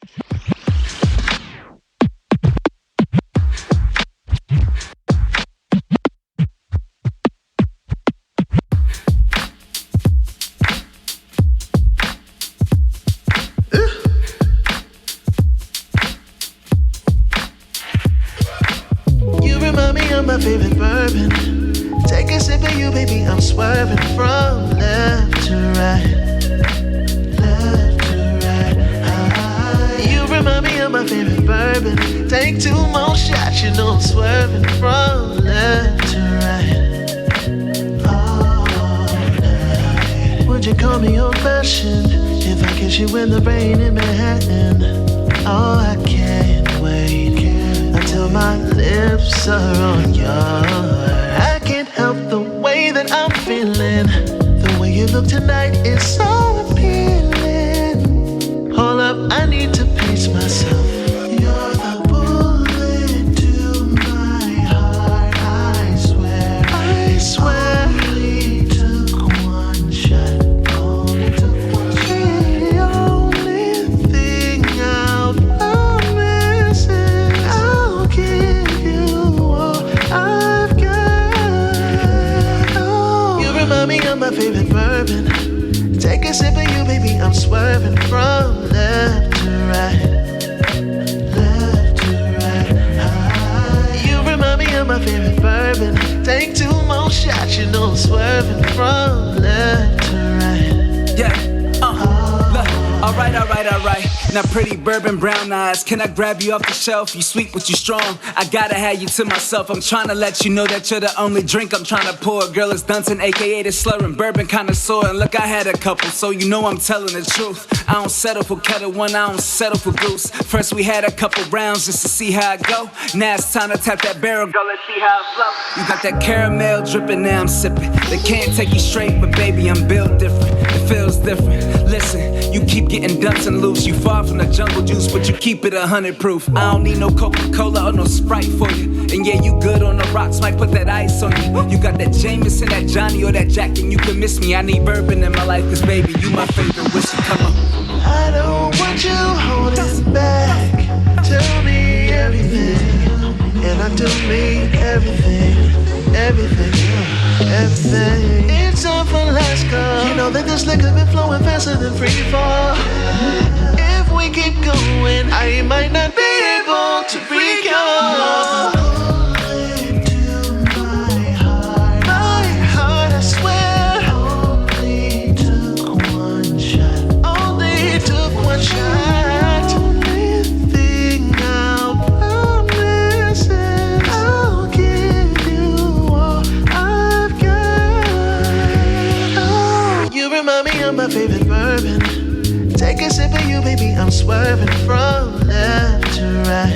You remind me of my favorite bourbon. Take a sip of you, baby, I'm swerving from left to right. Left to right. You remind me of my favorite bourbon. Take two more shots, you know I'm swerving from left to right. All night. Would you call me old-fashioned if I kiss you in the rain in Manhattan? Oh, I can't wait until my lips are on yours. I can't help the way that I'm feeling. The way you look tonight is so appealing. Hold up, I need to pace myself. You're the bullet to my heart, I swear. I swear. Only took one shot. Only took one shot. The only thing I'll promise is I'll give you all I've got. Oh, you remind me of my favorite bourbon. Take a sip of you, baby, I'm swerving from left to right. Left to right. You remind me of my favorite bourbon. Take two more shots, you know I'm swerving from left to right. Yeah, look, alright. Now pretty bourbon brown eyes, can I grab you off the shelf? You sweet but you strong, I gotta have you to myself. I'm trying to let you know that you're the only drink I'm trying to pour. Girl, it's Dunton, aka the slurring bourbon connoisseur. And look, I had a couple, so you know I'm telling the truth. I don't settle for Kettle One, I don't settle for Goose. First we had a couple rounds just to see how it go. Now it's time to tap that barrel, girl, let's see how it flow. You got that caramel dripping, now I'm sipping. They can't take you straight, but baby, I'm built different. It feels different. Listen, you keep getting Dunton loose. You far from the jungle juice, but you keep it 100 proof. I don't need no Coca-Cola or no Sprite for you. And yeah, you good on the rocks, might put that ice on you. You got that Jameson, that Johnny, or that Jack, and you can miss me. I need bourbon in my life, cause baby, you my favorite whiskey. Come on. I don't want you holding back. Tell me everything, and I do mean everything, everything. It's time for last call. You know that this liquor been flowing faster than free fall. If we keep going, I might not be able to recall. My favorite bourbon. Take a sip of you, baby, I'm swerving from left to right.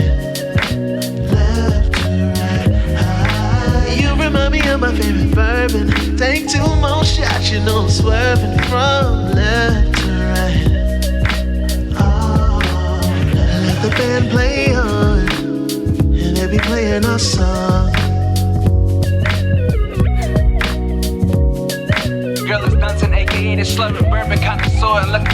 Left to right. You remind me of my favorite bourbon. Take two more shots, you know I'm swerving from left to right. Oh, let the band play on, and they'll be playing our song. Girl, it's Dunton, aka the slurring bourbon connoisseur. And look.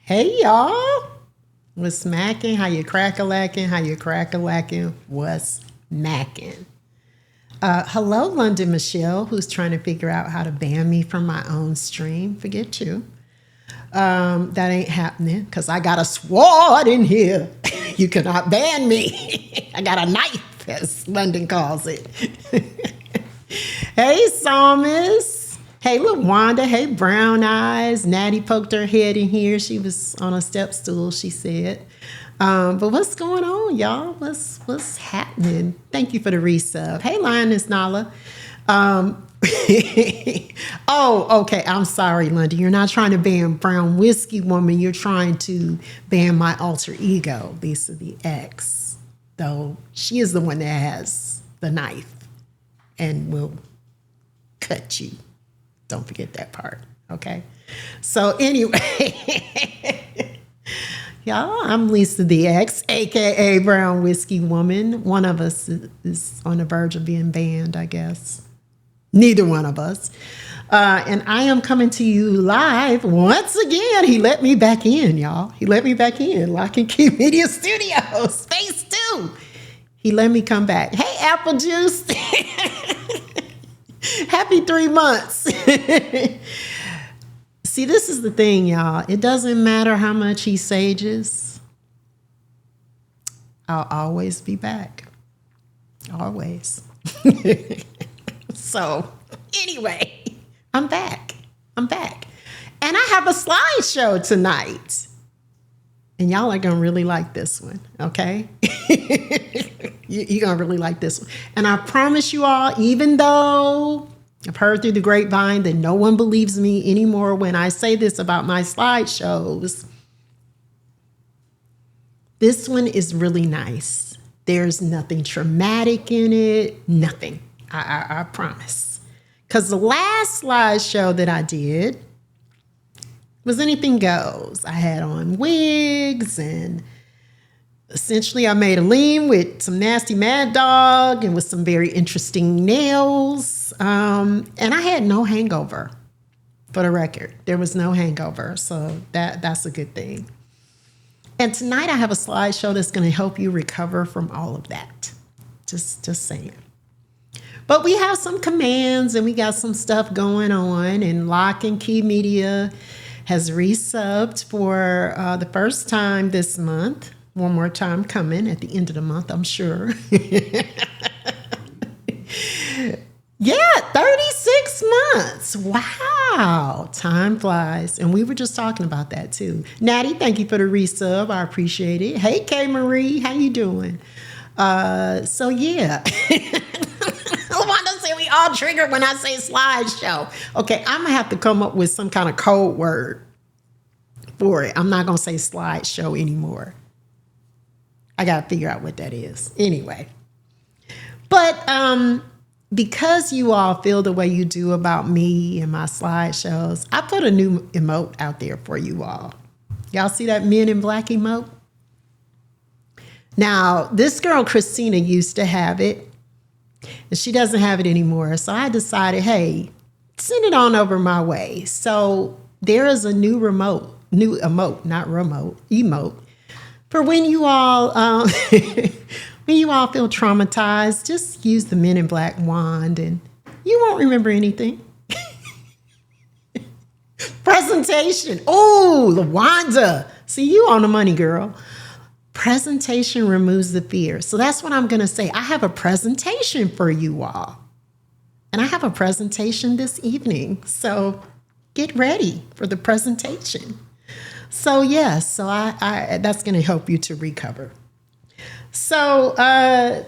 Hey y'all, what's smacking? How you crack-a-lacking? How you crack-a-lacking? What's macking? Hello, London Michelle, who's trying to figure out how to ban me from my own stream. Forget you. That ain't happening because I got a sword in here. You cannot ban me. I got a knife, as London calls it. Hey, Psalmist. Hey, LaWanda. Hey, Brown Eyes. Natty poked her head in here. She was on a step stool, she said. But what's going on, y'all? What's happening? Thank you for the resub. Hey, Lioness Nala. Oh, okay. I'm sorry, London. You're not trying to ban Brown Whiskey Woman. You're trying to ban my alter ego, Lisa the X. Though she is the one that has the knife and will cut you. Don't forget that part. Okay. So anyway, Y'all, I'm Lisa the X, aka Brown Whiskey Woman. One of us is on the verge of being banned, I guess. Neither one of us. And I am coming to you live once again. He let me back in, y'all. He let me back in. Lock and Key Media Studios, phase 2. He let me come back. Hey, Apple Juice. Happy 3 months. See, this is the thing, y'all. It doesn't matter how much he sages. I'll always be back. Always. So, anyway, I'm back. I'm back. And I have a slideshow tonight. And y'all are going to really like this one, okay? You're going to really like this one. And I promise you all, even though I've heard through the grapevine that no one believes me anymore when I say this about my slideshows, this one is really nice. There's nothing traumatic in it, nothing. I promise. Because the last slideshow that I did was anything goes. I had on wigs and essentially I made a lean with some nasty Mad Dog and with some very interesting nails. And I had no hangover, for the record. There was no hangover, so that's a good thing. And tonight I have a slideshow that's going to help you recover from all of that. Just saying. But we have some commands and we got some stuff going on, and Lock and Key Media has resubbed for the first time this month. One more time coming at the end of the month, I'm sure. Yeah, 36 months. Wow. Time flies. And we were just talking about that too. Natty, thank you for the resub. I appreciate it. Hey, K. Marie, how you doing? So yeah. Wanda say we all triggered when I say slideshow. Okay, I'm going to have to come up with some kind of code word for it. I'm not going to say slideshow anymore. I got to figure out what that is. Anyway. But because you all feel the way you do about me and my slideshows, I put a new emote out there for you all. Y'all see that Men in Black emote? Now, this girl, Christina, used to have it, and she doesn't have it anymore. So I decided, hey, send it on over my way. So there is a new emote, for when you all when you all feel traumatized. Just use the Men in Black wand and you won't remember anything. Presentation. Oh, LaWanda. See, you on the money, girl. Presentation removes the fear. So that's what I'm going to say. I have a presentation for you all. And I have a presentation this evening. So get ready for the presentation. So yes, so I that's going to help you to recover. So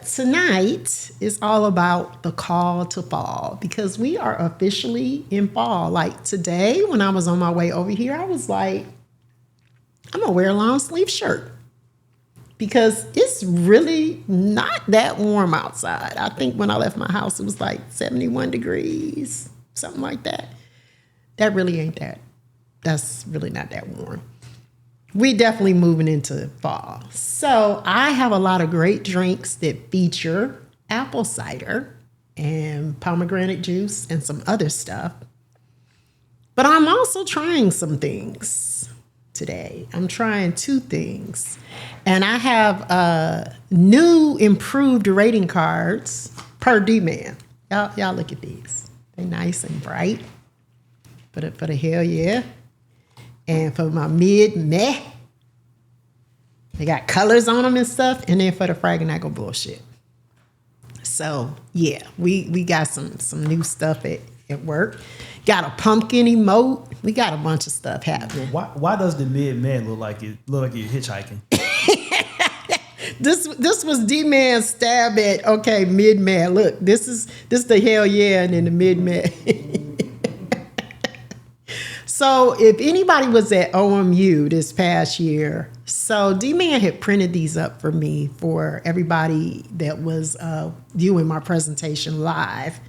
tonight is all about the call to fall, because we are officially in fall. Like today, when I was on my way over here, I was like, I'm going to wear a long sleeve shirt because it's really not that warm outside. I think when I left my house, it was like 71 degrees, something like that. That really ain't that. That's really not that warm. We definitely moving into fall. So I have a lot of great drinks that feature apple cider and pomegranate juice and some other stuff. But I'm also trying some things today. I'm trying 2 things. And I have new improved rating cards per D-Man. Y'all look at these. They're nice and bright. For the hell yeah. And for my meh, they got colors on them and stuff. And then for the Fraganagle bullshit. So yeah, we got some new stuff at work. Got a pumpkin emote. We got a bunch of stuff happening. Why does the mid-man look like you're hitchhiking? This was D-Man stab at, okay, mid-man. Look, this is the hell yeah and then the mid-man. So if anybody was at OMU this past year, so D-Man had printed these up for me for everybody that was viewing my presentation live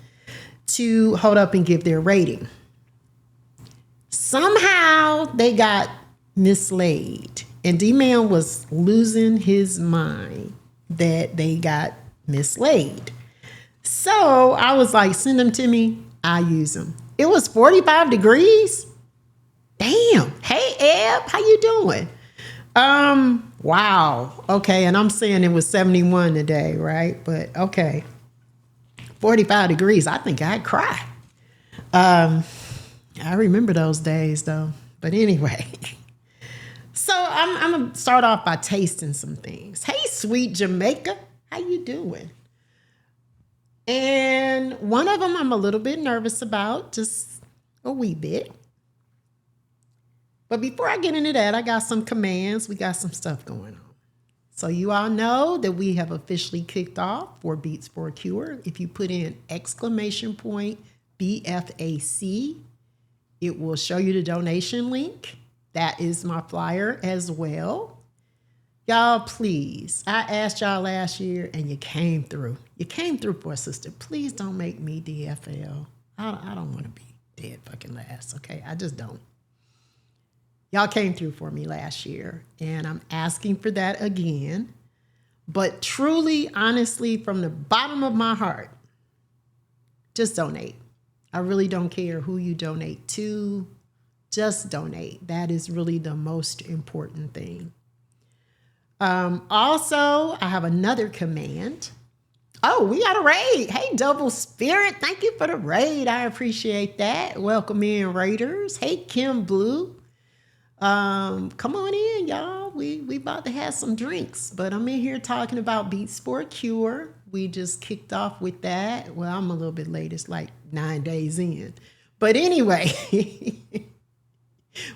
to hold up and give their rating. Somehow they got mislaid And D-Man was losing his mind that they got mislaid. So I was like, send them to me. I use them. It was 45 degrees. Damn. Hey, Eb, how you doing? Wow. Okay, and I'm saying it was 71 today, right? But okay. 45 degrees. I think I'd cry. I remember those days though. But anyway. So I'm gonna start off by tasting some things. Hey, sweet Jamaica, how you doing? And one of them I'm a little bit nervous about, just a wee bit. But before I get into that, I got some commands. We got some stuff going on. So you all know that we have officially kicked off for Beats for a Cure. If you put in exclamation point BFAC, it will show you the donation link. That is my flyer as well. Y'all, please, I asked y'all last year and you came through. You came through for a sister. Please don't make me DFL. I don't want to be dead fucking last, okay? I just don't. Y'all came through for me last year, and I'm asking for that again. But truly, honestly, from the bottom of my heart, just donate. I really don't care who you donate to. Just donate. That is really the most important thing. Also, I have another command. Oh, we got a raid. Hey, Double Spirit. Thank you for the raid. I appreciate that. Welcome in, Raiders. Hey, Kim Blue. Come on in, y'all. We about to have some drinks, but I'm in here talking about Beats for a Cure. We just kicked off with that. Well, I'm a little bit late. It's like 9 days in. But anyway,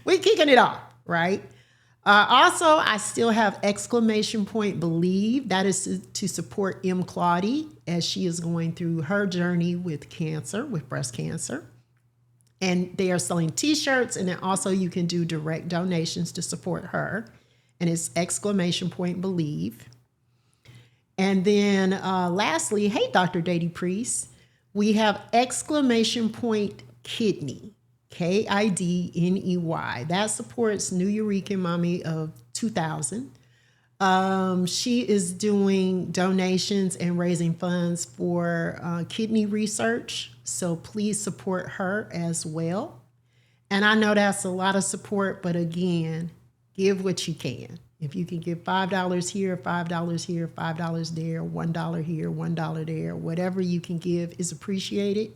we're kicking it off, right? Also, I still have exclamation point believe. That is to support M. Claudie as she is going through her journey with cancer, with breast cancer. And they are selling t-shirts, and then also you can do direct donations to support her. And it's exclamation point believe. And then lastly, hey, Dr. Dady Priest, we have exclamation point kidney, KIDNEY. That supports New Eureka Mommy of 2000. She is doing donations and raising funds for kidney research. So please support her as well. And I know that's a lot of support, but again, give what you can. If you can give $5 here, $5 here, $5 there, $1 here, $1 there, whatever you can give is appreciated.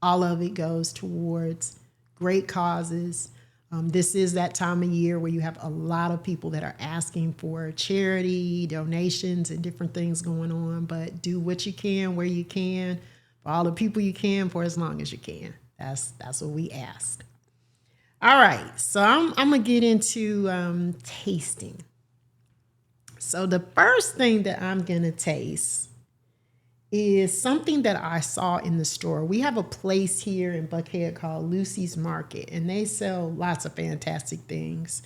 All of it goes towards great causes. This is that time of year where you have a lot of people that are asking for charity, donations, and different things going on. But do what you can, where you can, for all the people you can, for as long as you can. That's what we ask. All right, so I'm gonna get into tasting. So the first thing that I'm gonna taste is something that I saw in the store. We have a place here in Buckhead called Lucy's Market, and they sell lots of fantastic things.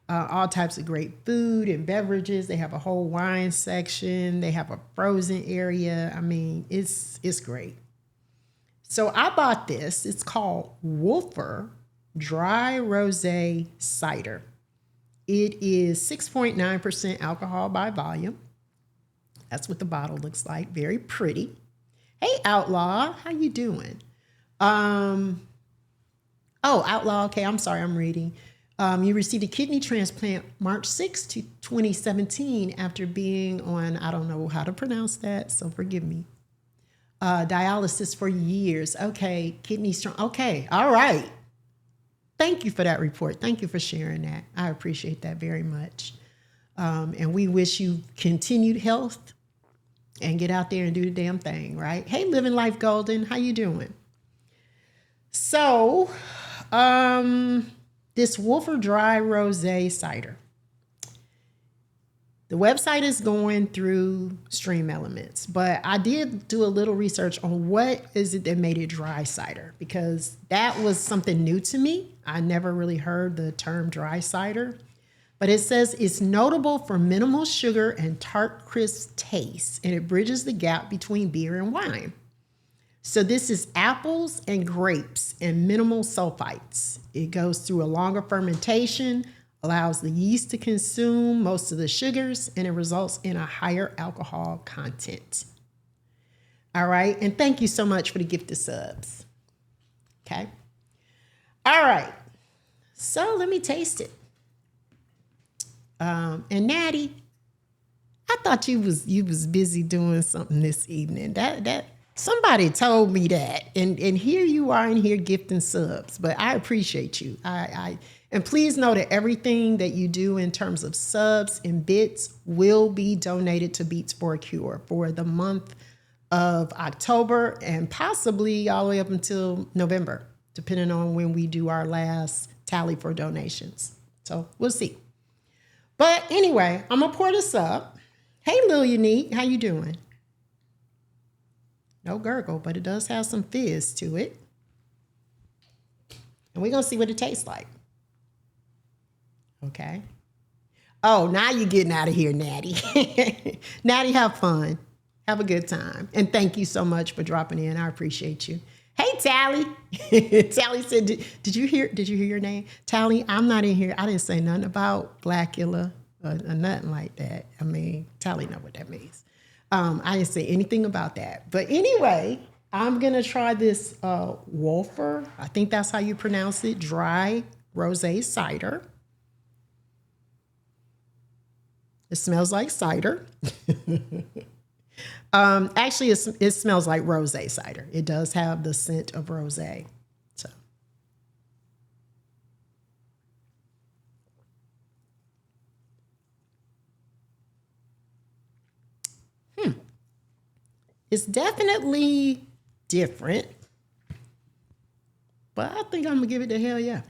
All types of great food and beverages. They have a whole wine section. They have a frozen area. I mean, it's great. So I bought this. It's called Wolfer Dry Rosé Cider. It is 6.9% alcohol by volume. That's what the bottle looks like. Very pretty. Hey, Outlaw, how you doing? Oh, Outlaw, okay, I'm sorry, I'm reading. You received a kidney transplant March 6, 2017 after being on, I don't know how to pronounce that, so forgive me. Dialysis for years. Okay, kidney strong. Okay, all right. Thank you for that report. Thank you for sharing that. I appreciate that very much. And we wish you continued health and get out there and do the damn thing, right? Hey, Living Life Golden, how you doing? So, this Wolfer Dry Rosé Cider. The website is going through Stream Elements, but I did do a little research on what is it that made it dry cider, because that was something new to me. I never really heard the term dry cider, but it says it's notable for minimal sugar and tart crisp taste, and it bridges the gap between beer and wine. So this is apples and grapes and minimal sulfites. It goes through a longer fermentation, allows the yeast to consume most of the sugars, and it results in a higher alcohol content. All right. And thank you so much for the gift of subs. Okay. All right. So let me taste it. And Natty, I thought you was busy doing something this evening. That somebody told me that, and here you are in here gifting subs. But I appreciate you. And please know that everything that you do in terms of subs and bits will be donated to Beats for a Cure for the month of October and possibly all the way up until November, depending on when we do our last tally for donations. So we'll see. But anyway, I'm gonna pour this up. Hey, Lil Unique, how you doing? No gurgle, but it does have some fizz to it. And we're gonna see what it tastes like. Okay. Oh, now you're getting out of here, Natty. Natty, have fun. Have a good time. And thank you so much for dropping in. I appreciate you. Hey, Tally. Tally said, did you hear your name? Tally, I'm not in here. I didn't say nothing about Blackula or nothing like that. I mean, Tally know what that means. I didn't say anything about that. But anyway, I'm going to try this Wolfer. I think that's how you pronounce it. Dry rosé cider. It smells like cider. Actually, it smells like rosé cider. It does have the scent of rosé. So, it's definitely different, but I think I'm gonna give it the hell yeah.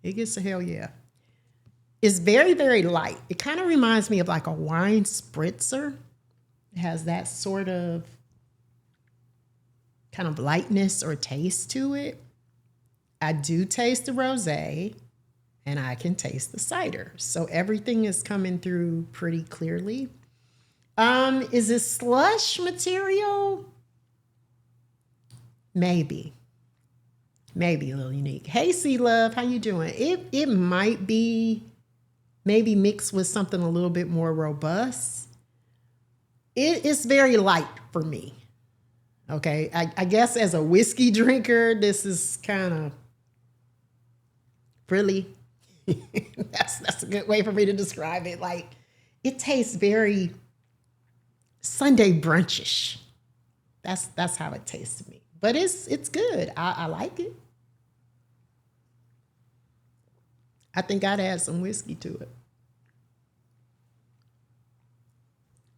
It gets a hell yeah. It's very, very light. It kind of reminds me of like a wine spritzer. It has that sort of kind of lightness or taste to it. I do taste the rosé and I can taste the cider. So everything is coming through pretty clearly. Is it slush material? Maybe a little unique. Hey, C Love, how you doing? It might be maybe mixed with something a little bit more robust. It's very light for me. Okay, I guess as a whiskey drinker, this is kind of really, that's a good way for me to describe it. Like, it tastes very Sunday brunchish. That's how it tastes to me. But it's good. I like it. I think I'd add some whiskey to it.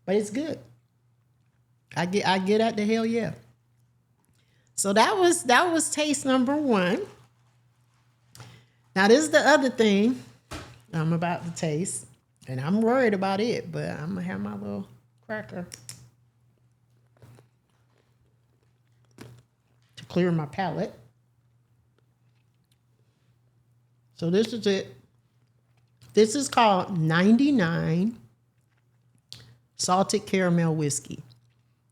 But it's good. I get at the hell yeah. So that was taste number one. Now this is the other thing I'm about to taste. And I'm worried about it, but I'm gonna have my little cracker to clear my palate. So this is it. This is called 99 Salted Caramel Whiskey.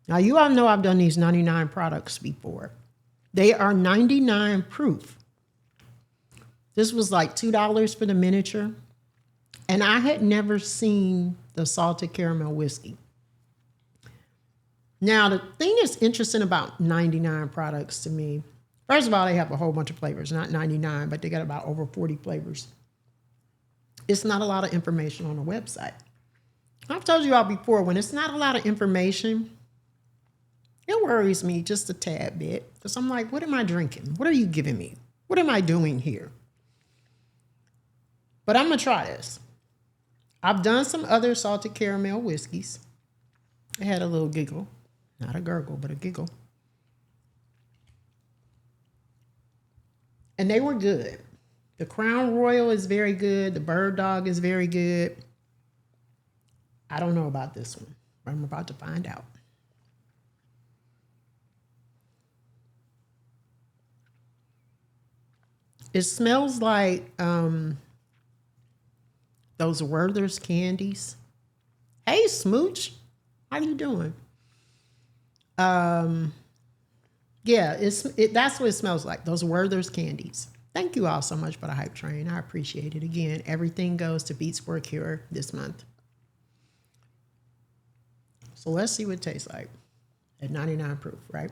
Now, you all know I've done these 99 products before. They are 99 proof. This was like $2 for the miniature. And I had never seen the salted caramel whiskey. Now, the thing that's interesting about 99 products to me, first of all, they have a whole bunch of flavors, not 99, but they got about over 40 flavors. It's not a lot of information on the website. I've told you all before, when it's not a lot of information, it worries me just a tad bit. Because I'm like, what am I drinking? What are you giving me? What am I doing here? But I'm going to try this. I've done some other salted caramel whiskeys. I had a little giggle. Not a gurgle, but a giggle. And they were good. The Crown Royal is very good. The Bird Dog is very good. I don't know about this one, but I'm about to find out. It smells like those Werther's candies. Hey, Smooch, how you doing? Yeah, that's what it smells like. Those Werther's candies. Thank you all so much for the hype train. I appreciate it. Again, everything goes to Beats for a Cure this month. So let's see what it tastes like at 99 proof, right?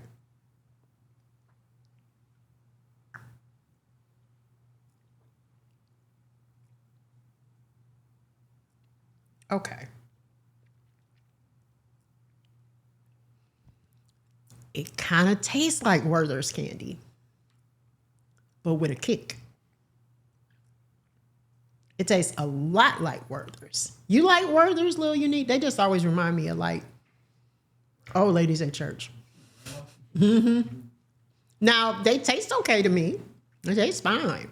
Okay. It kind of tastes like Werther's candy, but with a kick. It tastes a lot like Werther's. You like Werther's, Lil Unique? They just always remind me of like old ladies at church. Now, they taste okay to me. They taste fine.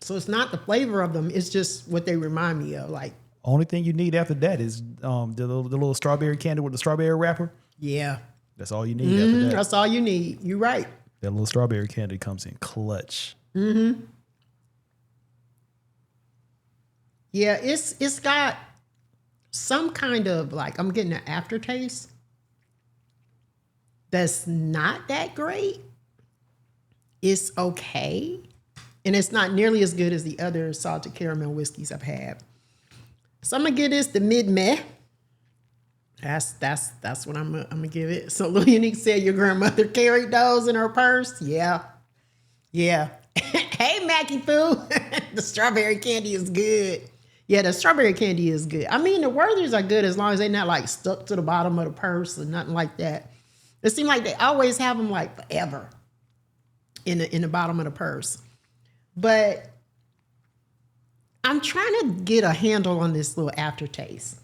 So it's not the flavor of them. It's just what they remind me of. Like, Only thing you need after that is the little strawberry candy with the strawberry wrapper. yeah. That's all you need after that. That's all you need. You're right. That little strawberry candy comes in clutch. Yeah, it's got some kind of like, I'm getting an aftertaste that's not that great. It's okay. And it's not nearly as good as the other salted caramel whiskeys I've had. So I'm gonna give this the mid-meh. That's what I'm gonna give it. So Lil Unique said your grandmother carried those in her purse. Yeah. Hey Mackie Foo. The strawberry candy is good. Yeah, the strawberry candy is good. I mean, the Werther's are good as long as they're not like stuck to the bottom of the purse or nothing like that. It seems like they always have them like forever in the bottom of the purse. But I'm trying to get a handle on this little aftertaste.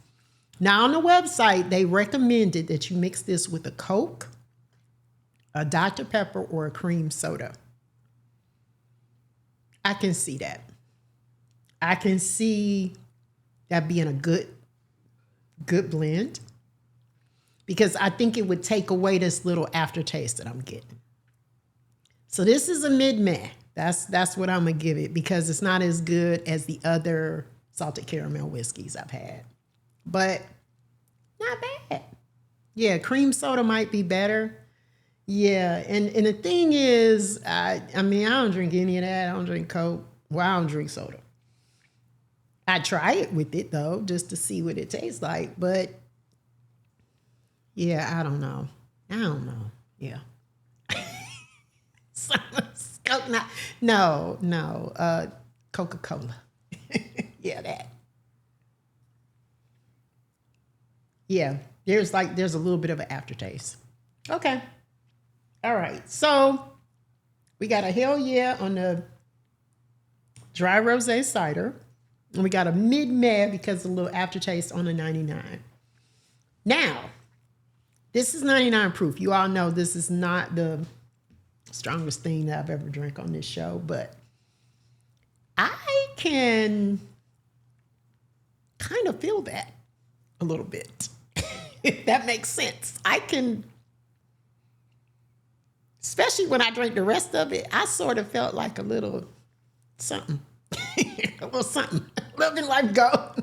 Now, on the website, they recommended that you mix this with a Coke, a Dr. Pepper, or a cream soda. I can see that. I can see that being a good blend, because I think it would take away this little aftertaste that I'm getting. So this is a mid-meh. That's what I'm going to give it, because it's not as good as the other salted caramel whiskeys I've had. But not bad. Yeah, cream soda might be better. Yeah, and the thing is, I mean, I don't drink any of that. I don't drink Coke. Well, I don't drink soda. I try it with it, though, just to see what it tastes like. But, yeah, I don't know. Yeah. No. Coca-Cola. Yeah, that. Yeah, there's a little bit of an aftertaste. Okay. All right. So we got a hell yeah on the dry rosé cider. And we got a mid-meh because of a little aftertaste on the 99. Now, this is 99 proof. You all know this is not the strongest thing that I've ever drank on this show, but I can kind of feel that a little bit. If that makes sense. I can, especially when I drank the rest of it, I sort of felt like a little something. A little something. Letting life go.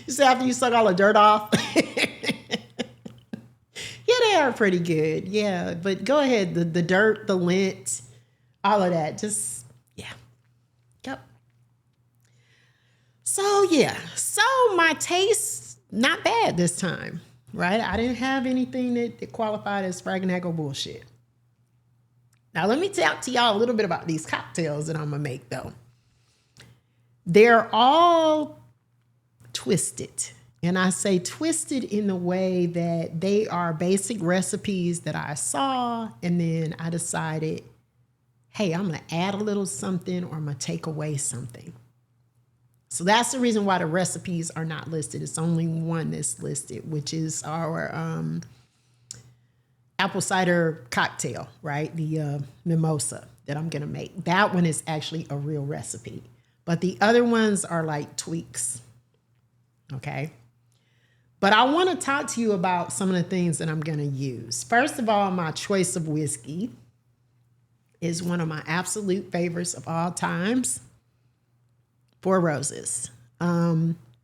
You see, after you suck all the dirt off. Yeah, they are pretty good. Yeah, but go ahead. The dirt, the lint, all of that. Just, yeah. Yep. So, yeah. So, my taste, not bad this time, right? I didn't have anything that qualified as Fragnago bullshit. Now, let me talk to y'all a little bit about these cocktails that I'm going to make, though. They're all twisted. And I say twisted in the way that they are basic recipes that I saw, and then I decided, hey, I'm going to add a little something, or I'm going to take away something. So that's the reason why the recipes are not listed. It's only one that's listed, which is our apple cider cocktail, right? The mimosa that I'm going to make. That one is actually a real recipe. But the other ones are like tweaks, okay? But I want to talk to you about some of the things that I'm going to use. First of all, my choice of whiskey is one of my absolute favorites of all times, Four Roses.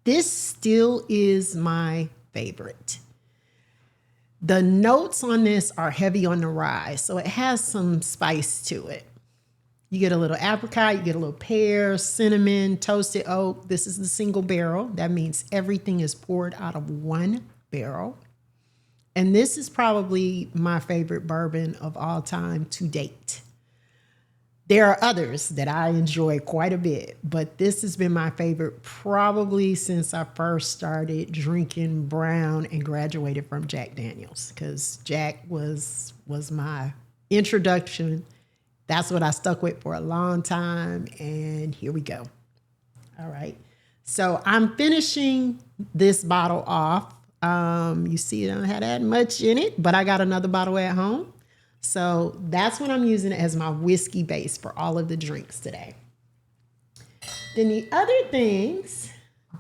This still is my favorite. The notes on this are heavy on the rye, so it has some spice to it. You get a little apricot, you get a little pear, cinnamon, toasted oak. This is the single barrel. That means everything is poured out of one barrel. And this is probably my favorite bourbon of all time to date. There are others that I enjoy quite a bit, but this has been my favorite probably since I first started drinking brown and graduated from Jack Daniels, because Jack was my introduction. That's what I stuck with for a long time, and here we go. All right. So I'm finishing this bottle off. You see, I don't have that much in it, but I got another bottle at home. So that's what I'm using as my whiskey base for all of the drinks today. Then the other things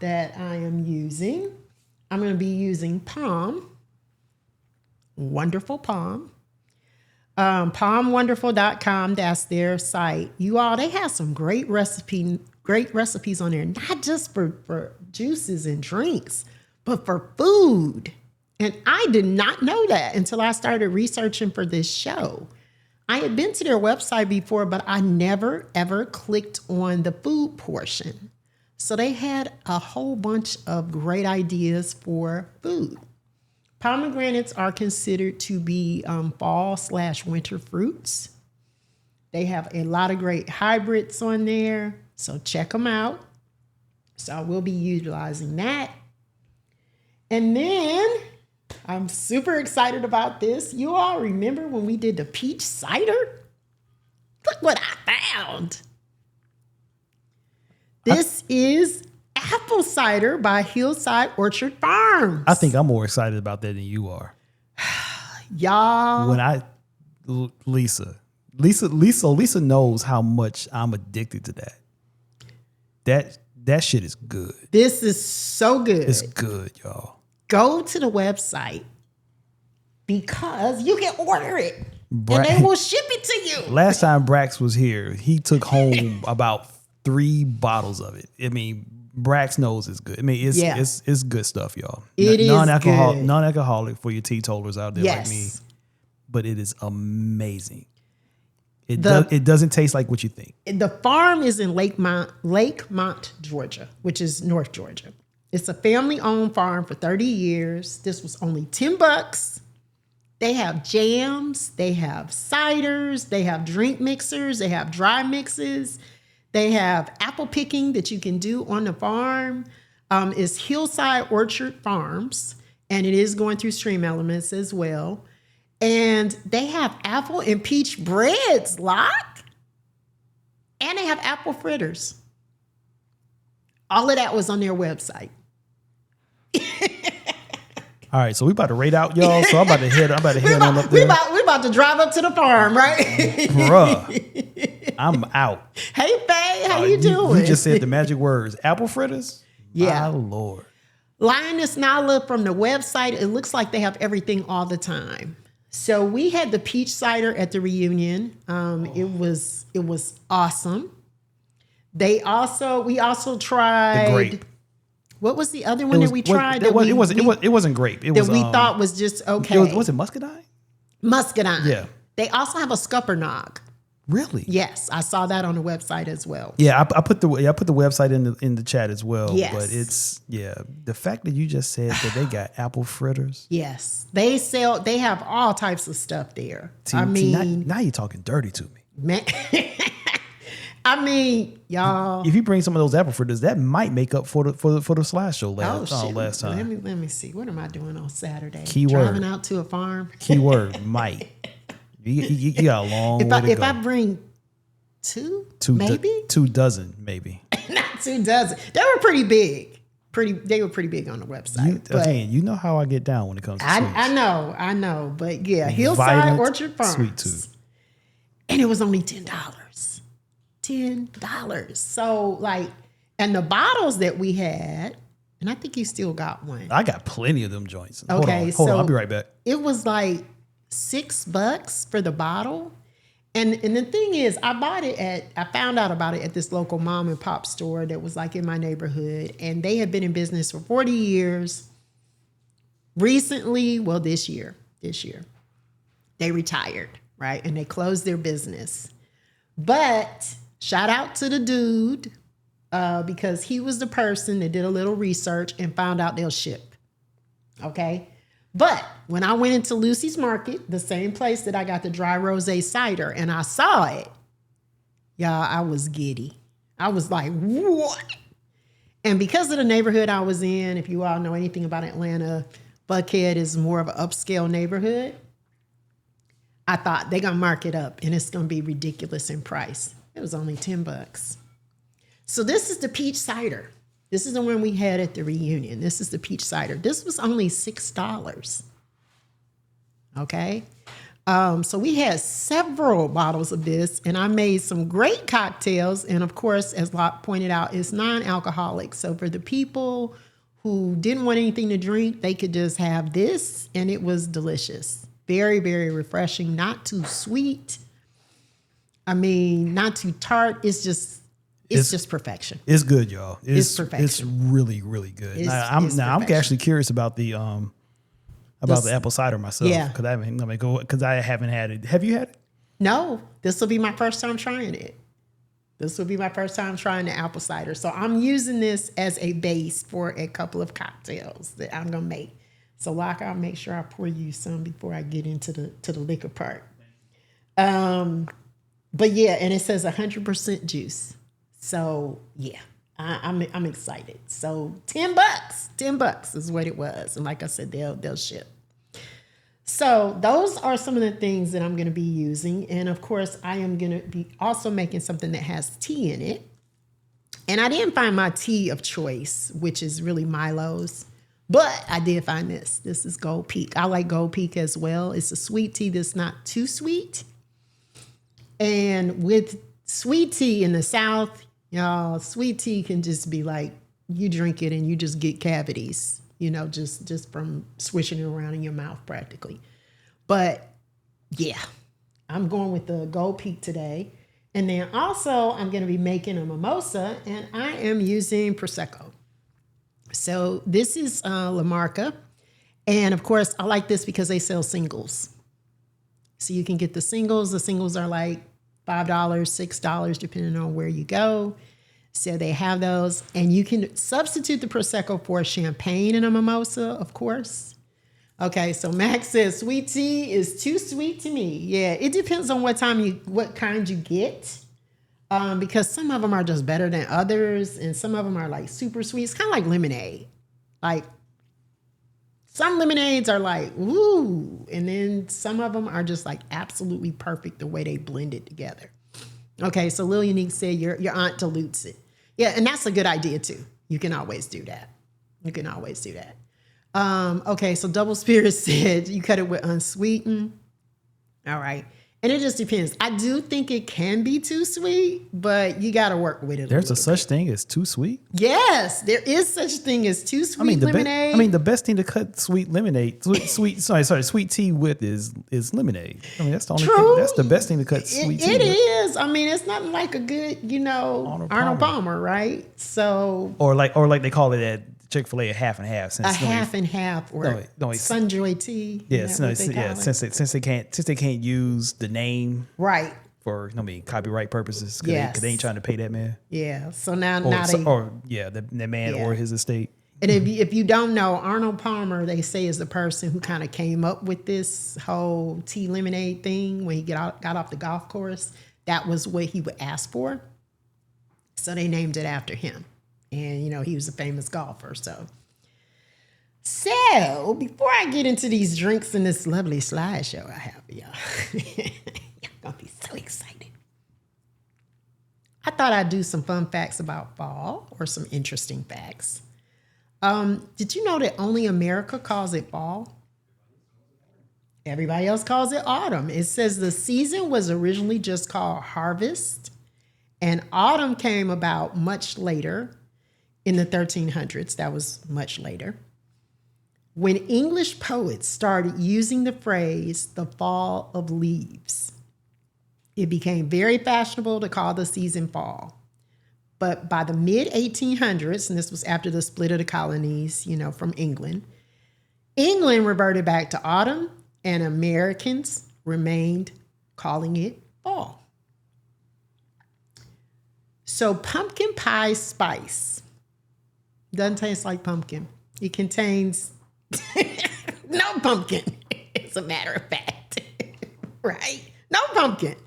that I am using, I'm going to be using Pom, Wonderful Pom. PomWonderful.com, that's their site. You all, they have some great recipes on there, not just for juices and drinks, but for food. And I did not know that until I started researching for this show. I had been to their website before, but I never, ever clicked on the food portion. So they had a whole bunch of great ideas for food. Pomegranates are considered to be fall/winter fruits. They have a lot of great hybrids on there, so check them out. So I will be utilizing that. And then I'm super excited about this. You all remember when we did the peach cider? Look what I found. This is apple cider by Hillside Orchard Farms. I think I'm more excited about that than you are. Y'all. Lisa knows how much I'm addicted to that. That shit is good. This is so good. It's good, y'all. Go to the website because you can order it and they will ship it to you. Last time Brax was here, he took home about 3 bottles of it. I mean, Brax knows it's good. I mean, it's good stuff, y'all. It is good. Non-alcoholic for your teetotalers out there like me. But it is amazing. It doesn't taste like what you think. The farm is in Lakemont, Georgia, which is North Georgia. It's a family-owned farm for 30 years. This was only $10. They have jams, they have ciders, they have drink mixers, they have dry mixes, they have apple picking that you can do on the farm. It's Hillside Orchard Farms, and it is going through Stream Elements as well. And they have apple and peach breads, Lock. And they have apple fritters. All of that was on their website. All right, so we about to rate out, y'all. So I'm about to head on up there. We're about to drive up to the farm, right? Bruh, I'm out. Hey, Faye, how you doing? You just said the magic words. Apple fritters? Yeah. My Lord. Lioness Nala from the website, it looks like they have everything all the time. So we had the peach cider at the reunion. It was awesome. We also tried the grape. What was the other one that we tried? It wasn't grape. It was we thought was just okay. Was it muscadine? Muscadine. Yeah. They also have a Scuppernong. Really? Yes, I saw that on the website as well. Yeah, I put the website in the chat as well. Yes. But it's the fact that you just said that they got apple fritters. Yes, they have all types of stuff there. Now you're talking dirty to me. Man, I mean, y'all. If you bring some of those apple fritters, that might make up for the slash show last time. Let me see. What am I doing on Saturday? Keyword. Driving out to a farm. Keyword might. You got a long way to go. If I bring two maybe 2 dozen, maybe. Not 2 dozen. They were pretty big. They were pretty big on the website. You know how I get down when it comes to sweets. I know. But yeah, Hillside Orchard Farms. Sweet tooth. And it was only $10. $10. So and the bottles that we had, and I think you still got one. I got plenty of them joints. Okay, hold on. I'll be right back. It was like $6 for the bottle. And the thing is, I found out about it at this local mom and pop store that was in my neighborhood, and they had been in business for 40 years. Recently, this year, they retired, right? And they closed their business. But shout out to the dude because he was the person that did a little research and found out they'll ship. Okay. But when I went into Lucy's Market, the same place that I got the dry rosé cider, and I saw it, y'all, I was giddy. I was like, what? And because of the neighborhood I was in, if you all know anything about Atlanta, Buckhead is more of an upscale neighborhood. I thought they're going to mark it up and it's going to be ridiculous in price. It was only $10. So this is the peach cider. This is the one we had at the reunion. This is the peach cider. This was only $6. Okay. So we had several bottles of this and I made some great cocktails. And of course, as Locke pointed out, it's non-alcoholic. So for the people who didn't want anything to drink, they could just have this and it was delicious. Very, very refreshing. Not too sweet. I mean, not too tart. It's just perfection. It's good, y'all. It's perfection. It's really, really good. I'm actually curious about the apple cider myself. Yeah. Because I haven't had it. Have you had it? No, this will be my first time trying it. This will be my first time trying the apple cider. So I'm using this as a base for a couple of cocktails that I'm gonna make. So Locke, I'll make sure I pour you some before I get into the liquor part. But yeah, and it says 100% juice. So yeah, I'm excited. So $10 is what it was. And like I said, they'll ship. So those are some of the things that I'm going to be using. And of course, I am going to be also making something that has tea in it. And I didn't find my tea of choice, which is really Milo's. But I did find this. This is Gold Peak. I like Gold Peak as well. It's a sweet tea that's not too sweet. And with sweet tea in the South, y'all, sweet tea can just be like, you drink it and you just get cavities, just from swishing it around in your mouth practically. But yeah, I'm going with the Gold Peak today. And then also I'm going to be making a mimosa and I am using Prosecco. So this is La Marca. And of course, I like this because they sell singles. So you can get the singles. The singles are like $5, $6, depending on where you go. So they have those. And you can substitute the Prosecco for champagne and a mimosa, of course. Okay, so Max says sweet tea is too sweet to me. Yeah, it depends on what kind you get. Because some of them are just better than others, and some of them are like super sweet. It's kind of like lemonade. Like some lemonades are like, ooh, and then some of them are just like absolutely perfect the way they blend it together. Okay, so Lil Unique said your aunt dilutes it. Yeah, and that's a good idea too. You can always do that. Okay, so Double Spirit said you cut it with unsweetened. All right. And it just depends. I do think it can be too sweet, but you got to work with it. There's a such thing as too sweet? Yes, there is such thing as too sweet lemonade. The best thing to cut sweet lemonade, sweet tea with is lemonade. I mean, that's the only thing. That's the best thing to cut sweet tea with. It is. I mean, it's not like a good, Arnold Palmer, right? So or like they call it at Chick-fil-A a half and half. Half and half, or Sunjoy tea. Yeah, since they can't use the name right for copyright purposes. Because they ain't trying to pay that man. Yeah, so now the man or his estate. And if you don't know, Arnold Palmer, they say, is the person who kind of came up with this whole tea lemonade thing when he got off the golf course. That was what he would ask for. So they named it after him. And, he was a famous golfer. So before I get into these drinks and this lovely slideshow I have for y'all, y'all going to be so excited. I thought I'd do some fun facts about fall, or some interesting facts. Did you know that only America calls it fall? Everybody else calls it autumn. It says the season was originally just called harvest, and autumn came about much later. In the 1300s, that was much later, when English poets started using the phrase the fall of leaves. It became very fashionable to call the season fall. But by the mid-1800s, and this was after the split of the colonies, from England reverted back to autumn, and Americans remained calling it fall. So pumpkin pie spice doesn't taste like pumpkin. It contains no pumpkin, as a matter of fact, right? No pumpkin.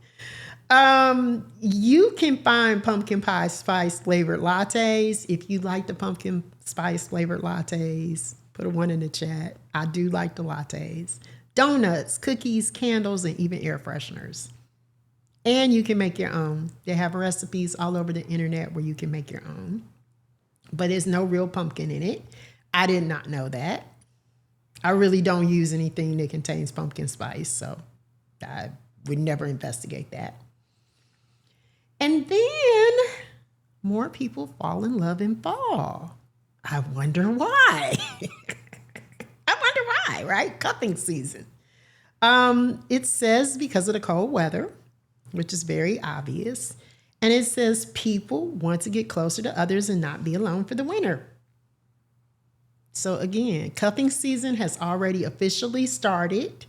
You can find pumpkin pie spice flavored lattes. If you like the pumpkin spice flavored lattes, put a 1 in the chat. I do like the lattes. Donuts, cookies, candles, and even air fresheners. And you can make your own. They have recipes all over the internet where you can make your own. But there's no real pumpkin in it. I did not know that. I really don't use anything that contains pumpkin spice, so I would never investigate that. And then more people fall in love in fall. I wonder why. I wonder why, right? Cuffing season. It says because of the cold weather, which is very obvious. And it says people want to get closer to others and not be alone for the winter. So again, cuffing season has already officially started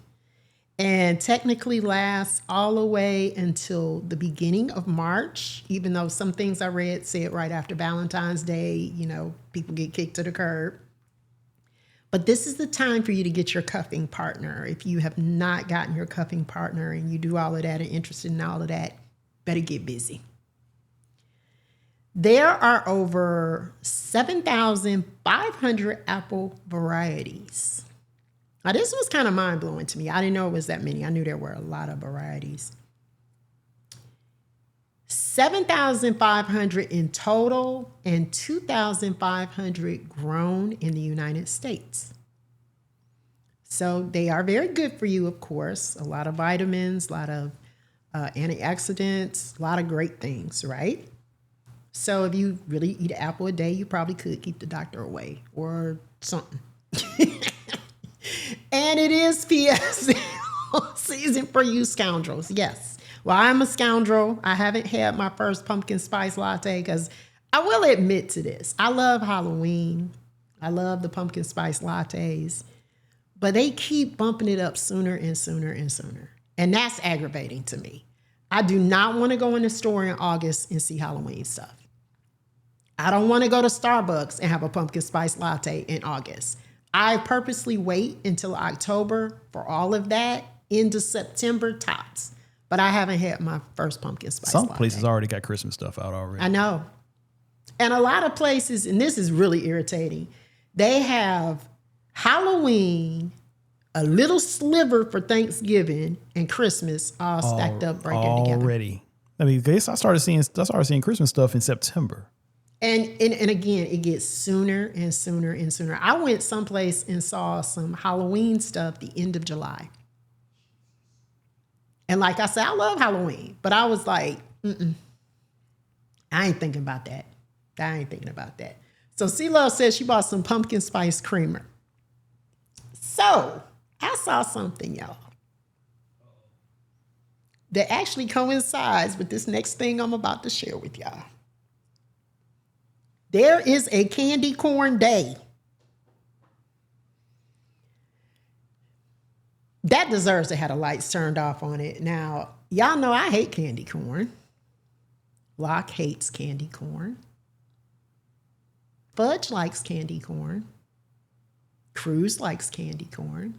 and technically lasts all the way until the beginning of March, even though some things I read said right after Valentine's Day, you know, people get kicked to the curb. But this is the time for you to get your cuffing partner. If you have not gotten your cuffing partner and you do all of that and interested in all of that, better get busy. There are over 7,500 apple varieties. Now, this was kind of mind-blowing to me. I didn't know it was that many. I knew there were a lot of varieties. 7,500 in total and 2,500 grown in the United States. So they are very good for you, of course. A lot of vitamins, a lot of antioxidants, a lot of great things, right? So if you really eat an apple a day, you probably could keep the doctor away or something. And it is PS season for you scoundrels. Yes. Well, I'm a scoundrel. I haven't had my first pumpkin spice latte because I will admit to this. I love Halloween. I love the pumpkin spice lattes, but they keep bumping it up sooner and sooner and sooner. And that's aggravating to me. I do not want to go in the store in August and see Halloween stuff. I don't want to go to Starbucks and have a pumpkin spice latte in August. I purposely wait until October for all of that, into September tops. But I haven't had my first pumpkin spice latte. Some places already got Christmas stuff out already. I know. And a lot of places, and this is really irritating, they have Halloween, a little sliver for Thanksgiving, and Christmas all stacked up right there together. Already. I mean, I started seeing Christmas stuff in September. And again, it gets sooner and sooner and sooner. I went someplace and saw some Halloween stuff the end of July. And like I said, I love Halloween, but I was like, I ain't thinking about that. So C-Love says she bought some pumpkin spice creamer. So I saw something, y'all, that actually coincides with this next thing I'm about to share with y'all. There is a candy corn day. That deserves to have the lights turned off on it. Now, y'all know I hate candy corn. Locke hates candy corn. Fudge likes candy corn. Cruz likes candy corn.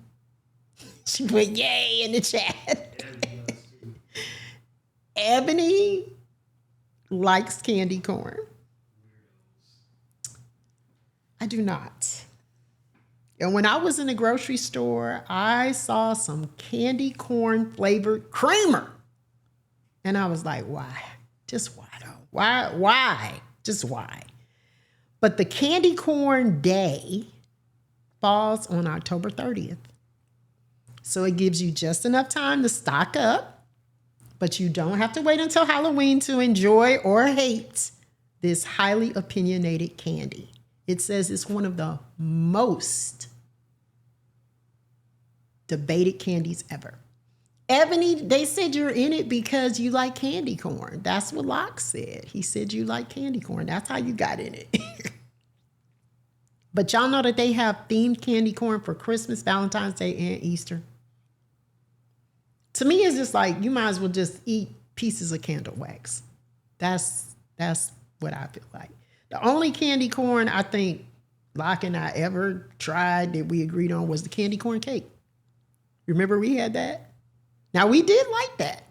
She put yay in the chat. Ebony likes candy corn. I do not. And when I was in the grocery store, I saw some candy corn flavored creamer. And I was like, why? Just why though? Why? Just why? But the candy corn day falls on October 30th. So it gives you just enough time to stock up, but you don't have to wait until Halloween to enjoy or hate this highly opinionated candy. It says it's one of the most debated candies ever. Ebony, they said you're in it because you like candy corn. That's what Locke said. He said you like candy corn. That's how you got in it. But y'all know that they have themed candy corn for Christmas, Valentine's Day, and Easter. To me, it's just like you might as well just eat pieces of candle wax. That's That's what I feel like. The only candy corn I think Locke and I ever tried that we agreed on was the candy corn cake. Remember we had that? Now we did like that.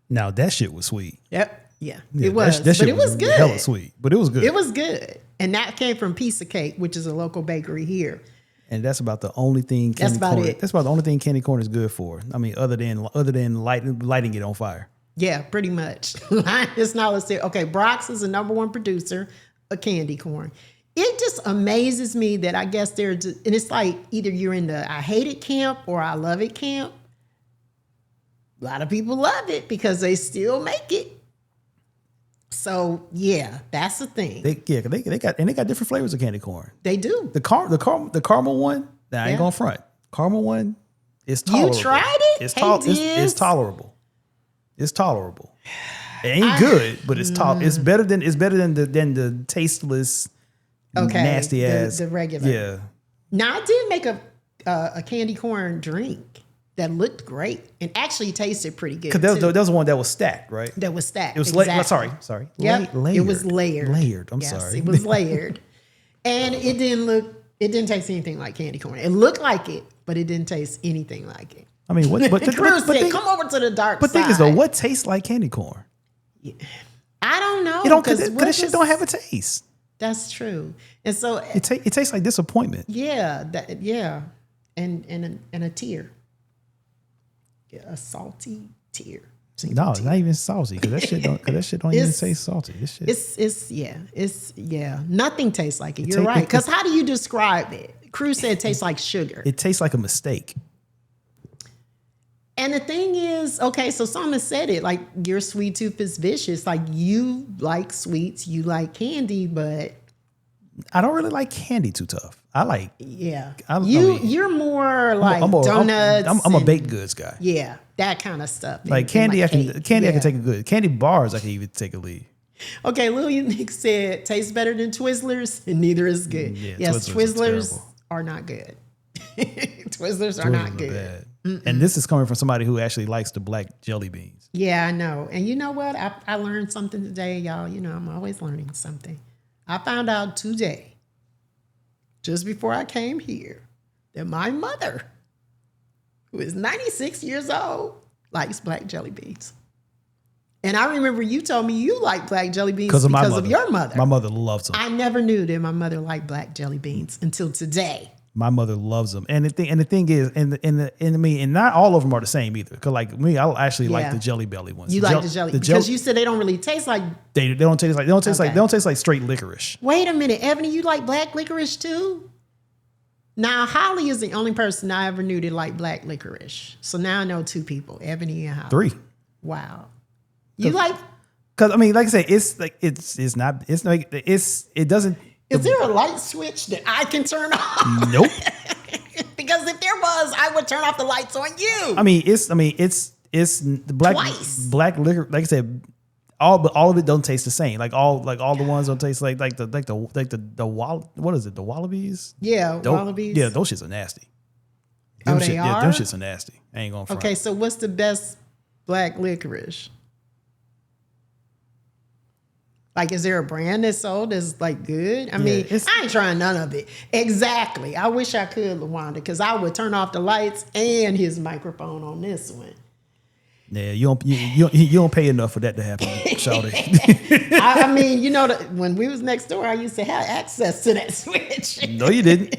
Now that shit was sweet. Yep. Yeah, it was. That shit but it was good. Hella sweet, but it was good. It was good. And that came from Piece of Cake, which is a local bakery here. And that's about the only thing. That's about it. That's about the only thing candy corn is good for. I mean, other than lighting it on fire. Yeah, pretty much. It's not let's say, okay, Brock's is the number one producer of candy corn. It just amazes me that I guess and it's like either you're in the I hate it camp or I love it camp. A lot of people love it because they still make it. So yeah, that's the thing. They got different flavors of candy corn. They do. The caramel one. I ain't gonna front. Caramel one is tolerable. You tried it? It's tolerable. It's tolerable. It ain't good, but it's It's better than the tasteless, nasty ass the regular. Yeah. Now I did make a candy corn drink that looked great and actually tasted pretty good. Because there was one that was stacked, right? That was stacked. It was exactly. sorry. Yep. Layered. It was layered. Layered. I'm yes, sorry. It was layered. And it didn't taste anything like candy corn. It looked like it, but it didn't taste anything like it. I mean, come over to the dark side. But thing is though, what tastes like candy corn? Yeah. I don't know. Because this shit don't have a taste. That's true. And so it tastes like disappointment. Yeah. And a tear. Yeah, a salty tear. No, it's not even salty because that shit don't even taste salty. This shit. It's nothing tastes like it. You're right. Because how do you describe it? Cruz said it tastes like sugar. It tastes like a mistake. And the thing is, okay, so someone said it, like your sweet tooth is vicious. Like you like sweets, you like candy, but I don't really like candy too tough. I like you're more like donuts. I'm a baked goods guy. Yeah, that kind of stuff. Like candy, I can take a good candy bars. I can even take a lead. Okay, Lillian Nick said tastes better than Twizzlers, and neither is good. Yes, Twizzlers are not good. Twizzlers are not good. And this is coming from somebody who actually likes the black jelly beans. Yeah, I know. And you know what? I learned something today, y'all. You know, I'm always learning something. I found out today, just before I came here, that my mother, who is 96 years old, likes black jelly beans. And I remember you told me you like black jelly beans because of your mother. My mother loves them. I never knew that my mother liked black jelly beans until today. My mother loves them, and the thing is, and not all of them are the same either. Cause like me, I actually like the Jelly Belly ones. You like the jelly because you said they don't really taste like they don't taste like straight licorice. Wait a minute, Ebony, you like black licorice too? Now Holly is the only person I ever knew that liked black licorice. So now I know two people, Ebony and Holly. 3. Wow, you like? Because I mean, like I said, it doesn't. Is there a light switch that I can turn off? Nope. Because if there was, I would turn off the lights on you. I mean, it's the black liquor. Like I said, all of it don't taste the same. Like all the ones don't taste like the what is it? The wallabies? Yeah, wallabies. Yeah, those shits are nasty. They are? Yeah, those shits are nasty. I ain't gonna front. Okay, so what's the best black licorice? Like, is there a brand that's sold that's like good? I mean, I ain't trying none of it. Exactly. I wish I could, LaWanda, because I would turn off the lights and his microphone on this one. Yeah, you don't pay enough for that to happen, Shawty. I mean, you know, when we was next door, I used to have access to that switch. No, you didn't.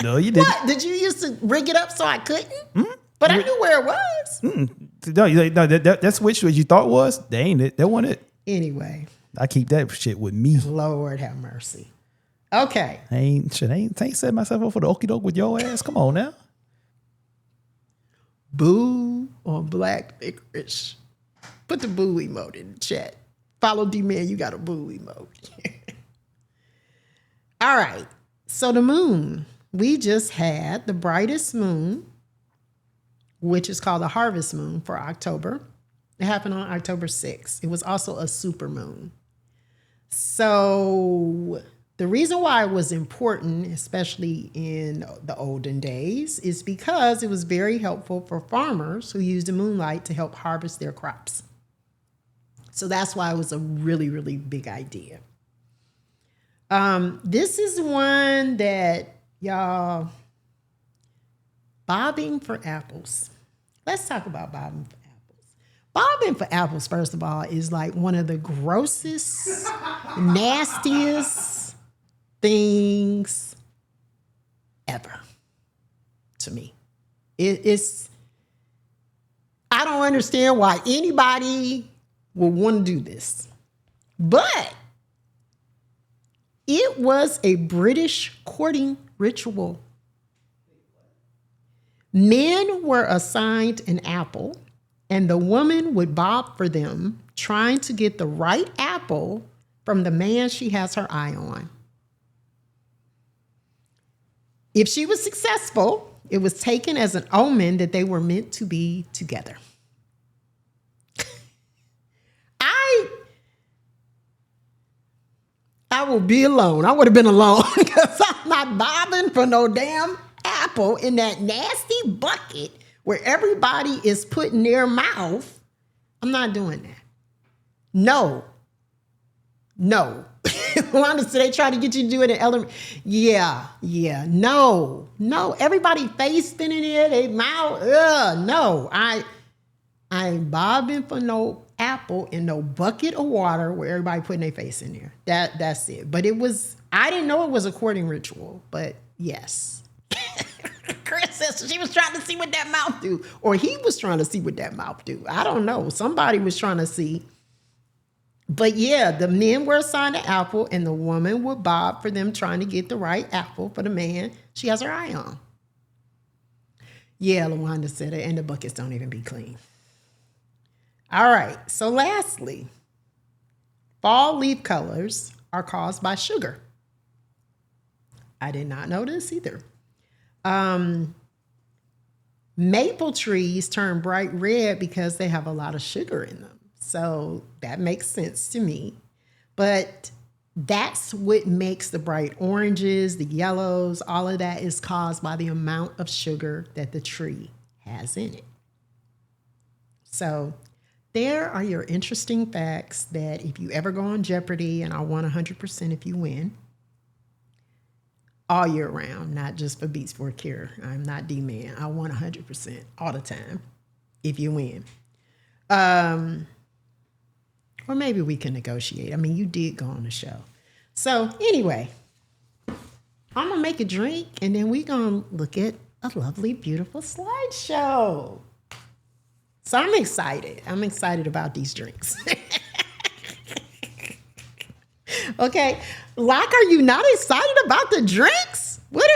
No, you didn't. What? Did you used to rig it up so I couldn't? Mm-hmm. But I knew where it was. Mm-hmm. No, that switch what you thought was, that ain't it. That wasn't it. Anyway. I keep that shit with me. Lord have mercy. Okay. I ain't set myself up for the okie doke with your ass. Come on now. Boo on black licorice. Put the boo emote in the chat. Follow D-Man, you got a boo emote. All right. So the moon. We just had the brightest moon, which is called the harvest moon for October. It happened on October 6th. It was also a super moon. So the reason why it was important, especially in the olden days, is because it was very helpful for farmers who used the moonlight to help harvest their crops. So that's why it was a really, really big idea. This is one that y'all, bobbing for apples. Let's talk about bobbing for apples. Bobbing for apples, first of all, is like one of the grossest, nastiest things ever to me. It's, I don't understand why anybody would want to do this, but it was a British courting ritual. Men were assigned an apple, and the woman would bob for them, trying to get the right apple from the man she has her eye on. If she was successful, it was taken as an omen that they were meant to be together. I will be alone. I would have been alone because I'm not bobbing for no damn apple in that nasty bucket where everybody is putting their mouth. I'm not doing that. No. Wanda said they try to get you to do it in element. Yeah. No. Everybody face spinning it, they mouth. No. I ain't bobbing for no apple in no bucket of water where everybody putting their face in there. That's it. But I didn't know it was a courting ritual, but yes. Chris says she was trying to see what that mouth do, or he was trying to see what that mouth do. I don't know. Somebody was trying to see. But yeah, the men were assigned an apple, and the woman would bob for them, trying to get the right apple for the man she has her eye on. Yeah, LaWanda said it, and the buckets don't even be clean. All right, so lastly, fall leaf colors are caused by sugar. I did not know this either. Maple trees turn bright red because they have a lot of sugar in them. So that makes sense to me. But that's what makes the bright oranges, the yellows, all of that is caused by the amount of sugar that the tree has in it. So there are your interesting facts that if you ever go on Jeopardy, and I want 100% if you win, all year round, not just for Beats for a Cure. I'm not D-Man. I want 100% all the time if you win. Or maybe we can negotiate. I mean, you did go on the show. So anyway, I'm going to make a drink, and then we're going to look at a lovely, beautiful slideshow. So I'm excited. I'm excited about these drinks. Okay. Locke, are you not excited about the drinks? What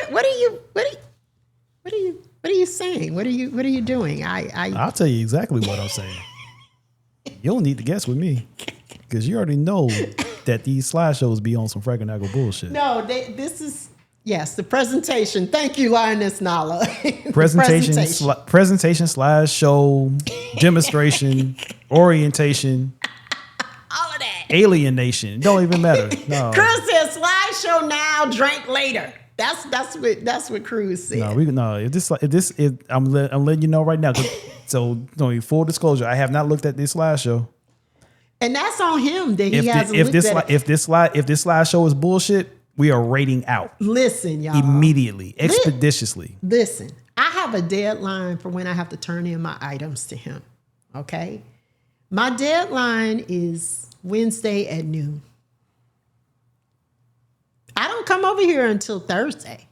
are you saying? What are you doing? I'll tell you exactly what I'm saying. You don't need to guess with me, because you already know that these slideshows be on some Fraganagle bullshit. No, this is, yes, the presentation. Thank you, Lioness Nala. Presentation, slideshow, demonstration, orientation. All of that. Alienation. It don't even matter. No. Cruz said slideshow now, drink later. That's what Cruz said. I'm letting you know right now. So, full disclosure, I have not looked at this slideshow. And that's on him that he hasn't looked at it. If this slideshow is bullshit, we are rating out. Listen, y'all. Immediately, expeditiously. Listen, I have a deadline for when I have to turn in my items to him. Okay? My deadline is Wednesday at noon. I don't come over here until Thursday.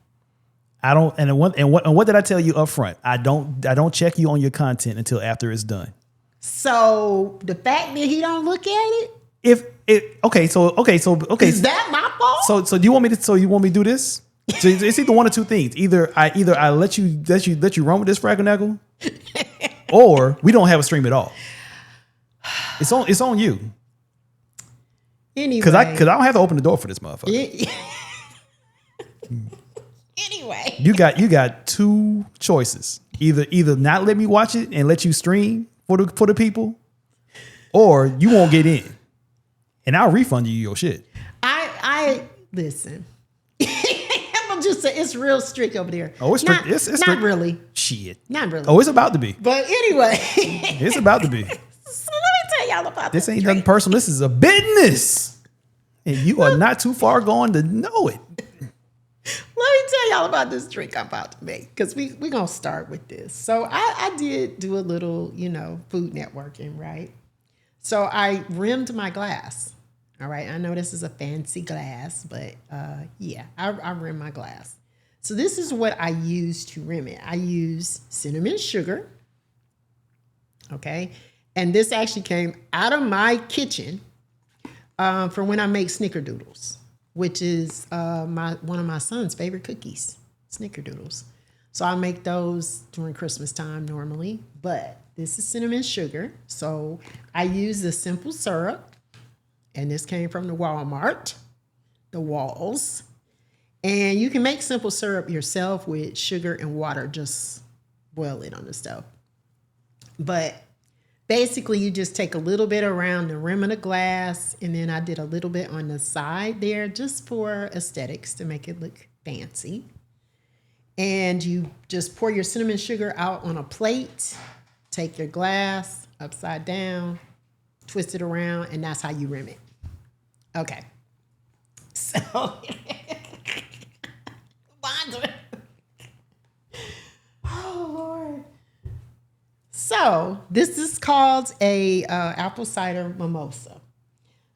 I don't, and what did I tell you up front? I don't check you on your content until after it's done. So the fact that he don't look at it, okay, is that my fault? So do you want me to do this? So it's either one of two things. Either I let you run with this Fraganagle, or we don't have a stream at all. It's on you. Anyway, because I don't have to open the door for this motherfucker. Anyway, you got two choices. Either not let me watch it and let you stream for the people, or you won't get in, and I'll refund you your shit. I listen. I'm gonna just say it's real strict over there. Oh, it's strict. It's strict. Not really. Shit. Not really. Oh, it's about to be. But anyway, it's about to be. So let me tell tell y'all about This ain't drink. nothing personal. This is a business. And you are not too far gone to know it. Let me tell y'all about this drink I'm about to make, because we're going to start with this. So I did do a little, food networking, right? So I rimmed my glass. All right. I know this is a fancy glass, but yeah, I rim my glass. So this is what I use to rim it. I use cinnamon sugar. Okay. And this actually came out of my kitchen for when I make snickerdoodles, which is one of my son's favorite cookies, snickerdoodles. So I make those during Christmas time normally, but this is cinnamon sugar. So I use the simple syrup, and this came from the Walmart, the Walls. And you can make simple syrup yourself with sugar and water, just boil it on the stove. But basically, you just take a little bit around the rim of the glass, and then I did a little bit on the side there just for aesthetics to make it look fancy. And you just pour your cinnamon sugar out on a plate, take your glass upside down, twist it around, and that's how you rim it. Okay. So, oh, Lord. So this is called a apple cider mimosa.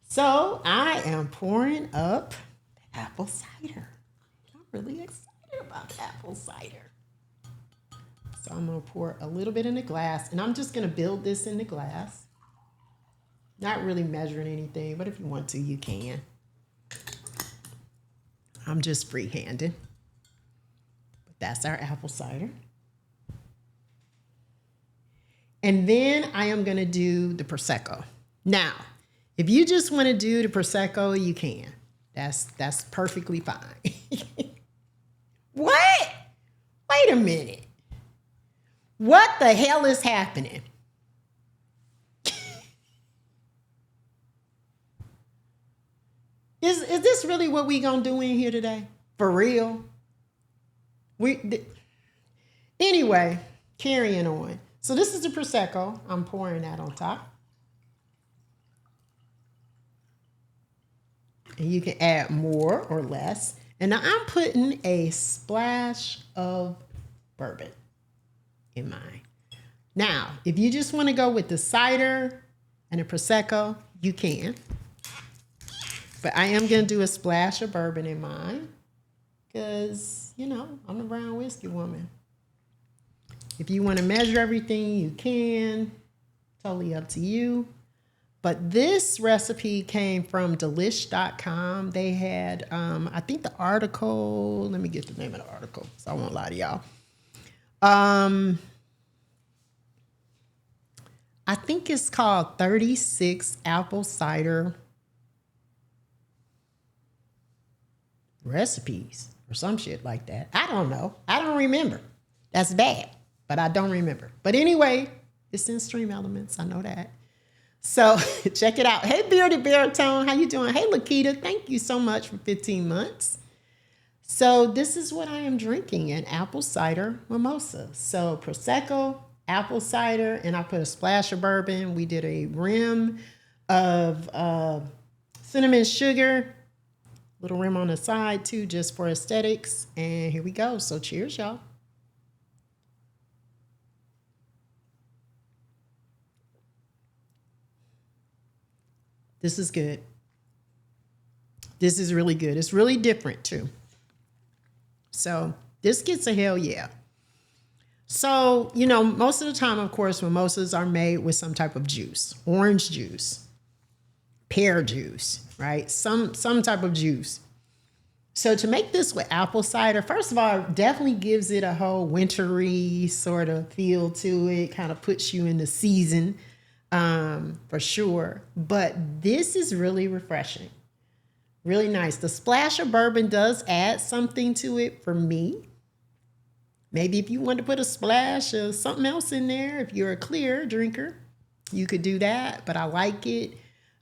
So I am pouring up the apple cider. I'm really excited about apple cider. So I'm going to pour a little bit in the glass, and I'm just going to build this in the glass. Not really measuring anything, but if you want to, you can. I'm just freehanding. But that's our apple cider. And then I am going to do the Prosecco. Now, if you just want to do the Prosecco, you can. That's perfectly fine. What? Wait a minute. What the hell is happening? Is this really what we gonna do in here today? For real? Anyway, carrying on. So this is the Prosecco. I'm pouring that on top. And you can add more or less. And now I'm putting a splash of bourbon in mine. Now, if you just want to go with the cider and the Prosecco, you can. But I am going to do a splash of bourbon in mine because, I'm a brown whiskey woman. If you want to measure everything, you can. Totally up to you. But this recipe came from delish.com. They had, I think the article, let me get the name of the article so I won't lie to y'all. I think it's called 36 Apple Cider Recipes or some shit like that. I don't know. I don't remember. That's bad, but I don't remember. But anyway, it's in Stream Elements. I know that. So check it out. Hey, Bearded Baritone. How you doing? Hey, Lakita. Thank you so much for 15 months. So this is what I am drinking, an apple cider mimosa. So Prosecco, apple cider, and I put a splash of bourbon. We did a rim of cinnamon sugar, little rim on the side too, just for aesthetics. And here we go. So cheers, y'all. This is good. This is really good. It's really different too. So this gets a hell yeah. So, most of the time, of course, mimosas are made with some type of juice, orange juice, pear juice, right? Some type of juice. So to make this with apple cider, first of all, it definitely gives it a whole wintry sort of feel to it, kind of puts you in the season. For sure. But this is really refreshing. Really nice. The splash of bourbon does add something to it for me. Maybe if you want to put a splash of something else in there, if you're a clear drinker, you could do that. But I like it.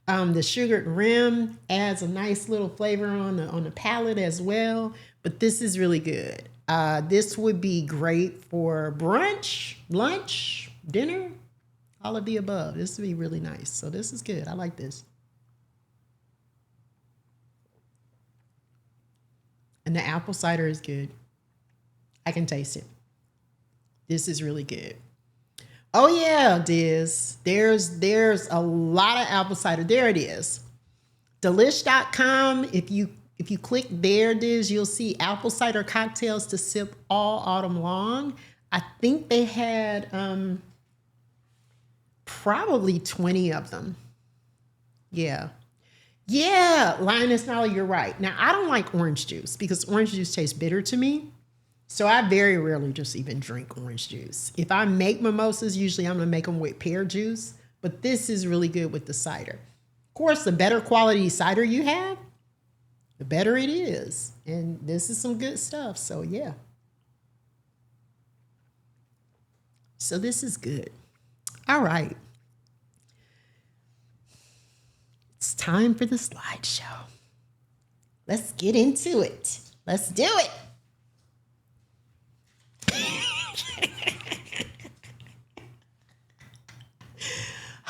The sugared rim adds a nice little flavor on the palate as well. But this is really good. This would be great for brunch, lunch, dinner. All of the above. This would be really nice. So this is good. I like this. And the apple cider is good. I can taste it. This is really good. Oh yeah, Diz. There's a lot of apple cider. There it is. Delish.com. If you click there, Diz, you'll see apple cider cocktails to sip all autumn long. I think they had probably 20 of them. Yeah. Yeah, Lioness Nolly, you're right. Now, I don't like orange juice because orange juice tastes bitter to me. So I very rarely just even drink orange juice. If I make mimosas, usually I'm going to make them with pear juice. But this is really good with the cider. Of course, the better quality cider you have, the better it is. And this is some good stuff. So, yeah. So this is good. All right. It's time for the slideshow. Let's get into it. Let's do it.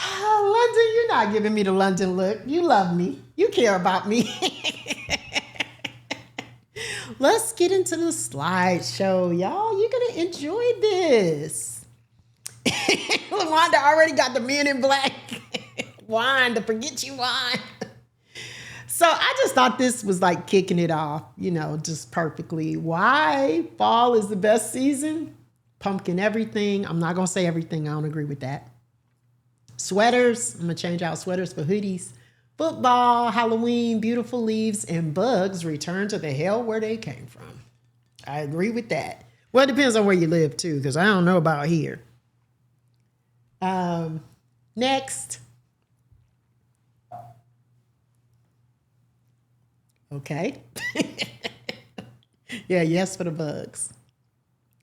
Oh, London, you're not giving me the London look. You love me. You care about me. Let's get into the slideshow, y'all. You're going to enjoy this. LaWanda already got the Men in Black wine, the Forget You wine. So I just thought this was like kicking it off, just perfectly. Why fall is the best season? Pumpkin everything. I'm not going to say everything. I don't agree with that. Sweaters. I'm going to change out sweaters for hoodies. Football, Halloween, beautiful leaves, and bugs return to the hell where they came from. I agree with that. Well, it depends on where you live, too, because I don't know about here. Next. Okay. Yeah, yes for the bugs.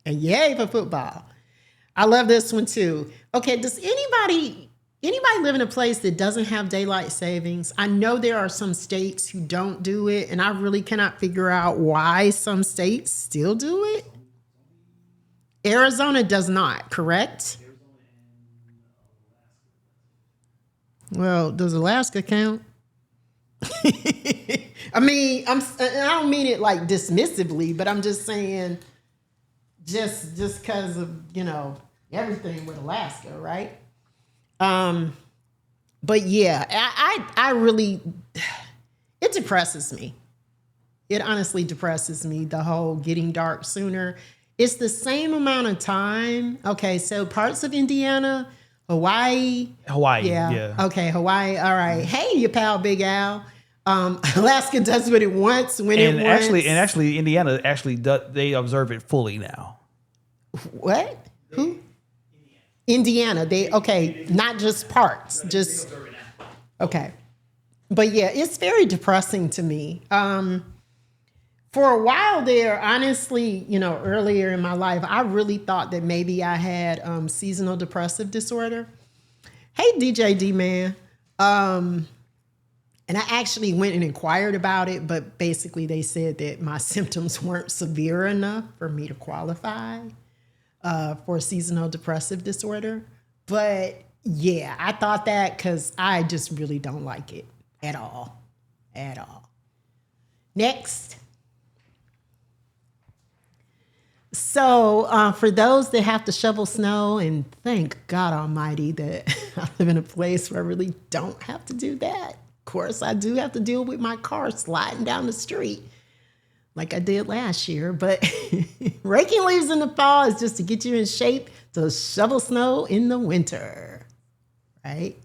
And yay for football. I love this one, too. Okay, does anybody live in a place that doesn't have daylight savings? I know there are some states who don't do it, and I really cannot figure out why some states still do it. Arizona does not, correct? Well, does Alaska count? I mean, I don't mean it like dismissively, but I'm just saying just because of, everything with Alaska, right? But yeah, I really, it depresses me. It honestly depresses me, the whole getting dark sooner. It's the same amount of time. Okay, so parts of Indiana, Hawaii. Yeah. Okay, Hawaii. All right. Hey, your pal, Big Al. Alaska does what it wants when it wants. Actually, Indiana they observe it fully now. What? Who? Indiana. Not just parts. Just okay. But yeah, it's very depressing to me. For a while there, honestly, earlier in my life, I really thought that maybe I had seasonal depressive disorder. Hey, DJ D-Man. And I actually went and inquired about it, but basically they said that my symptoms weren't severe enough for me to qualify for seasonal depressive disorder. But yeah, I thought that because I just really don't like it at all. At all. Next. So for those that have to shovel snow, and thank God Almighty that I live in a place where I really don't have to do that. Of course, I do have to deal with my car sliding down the street like I did last year. But raking leaves in the fall is just to get you in shape to shovel snow in the winter, right?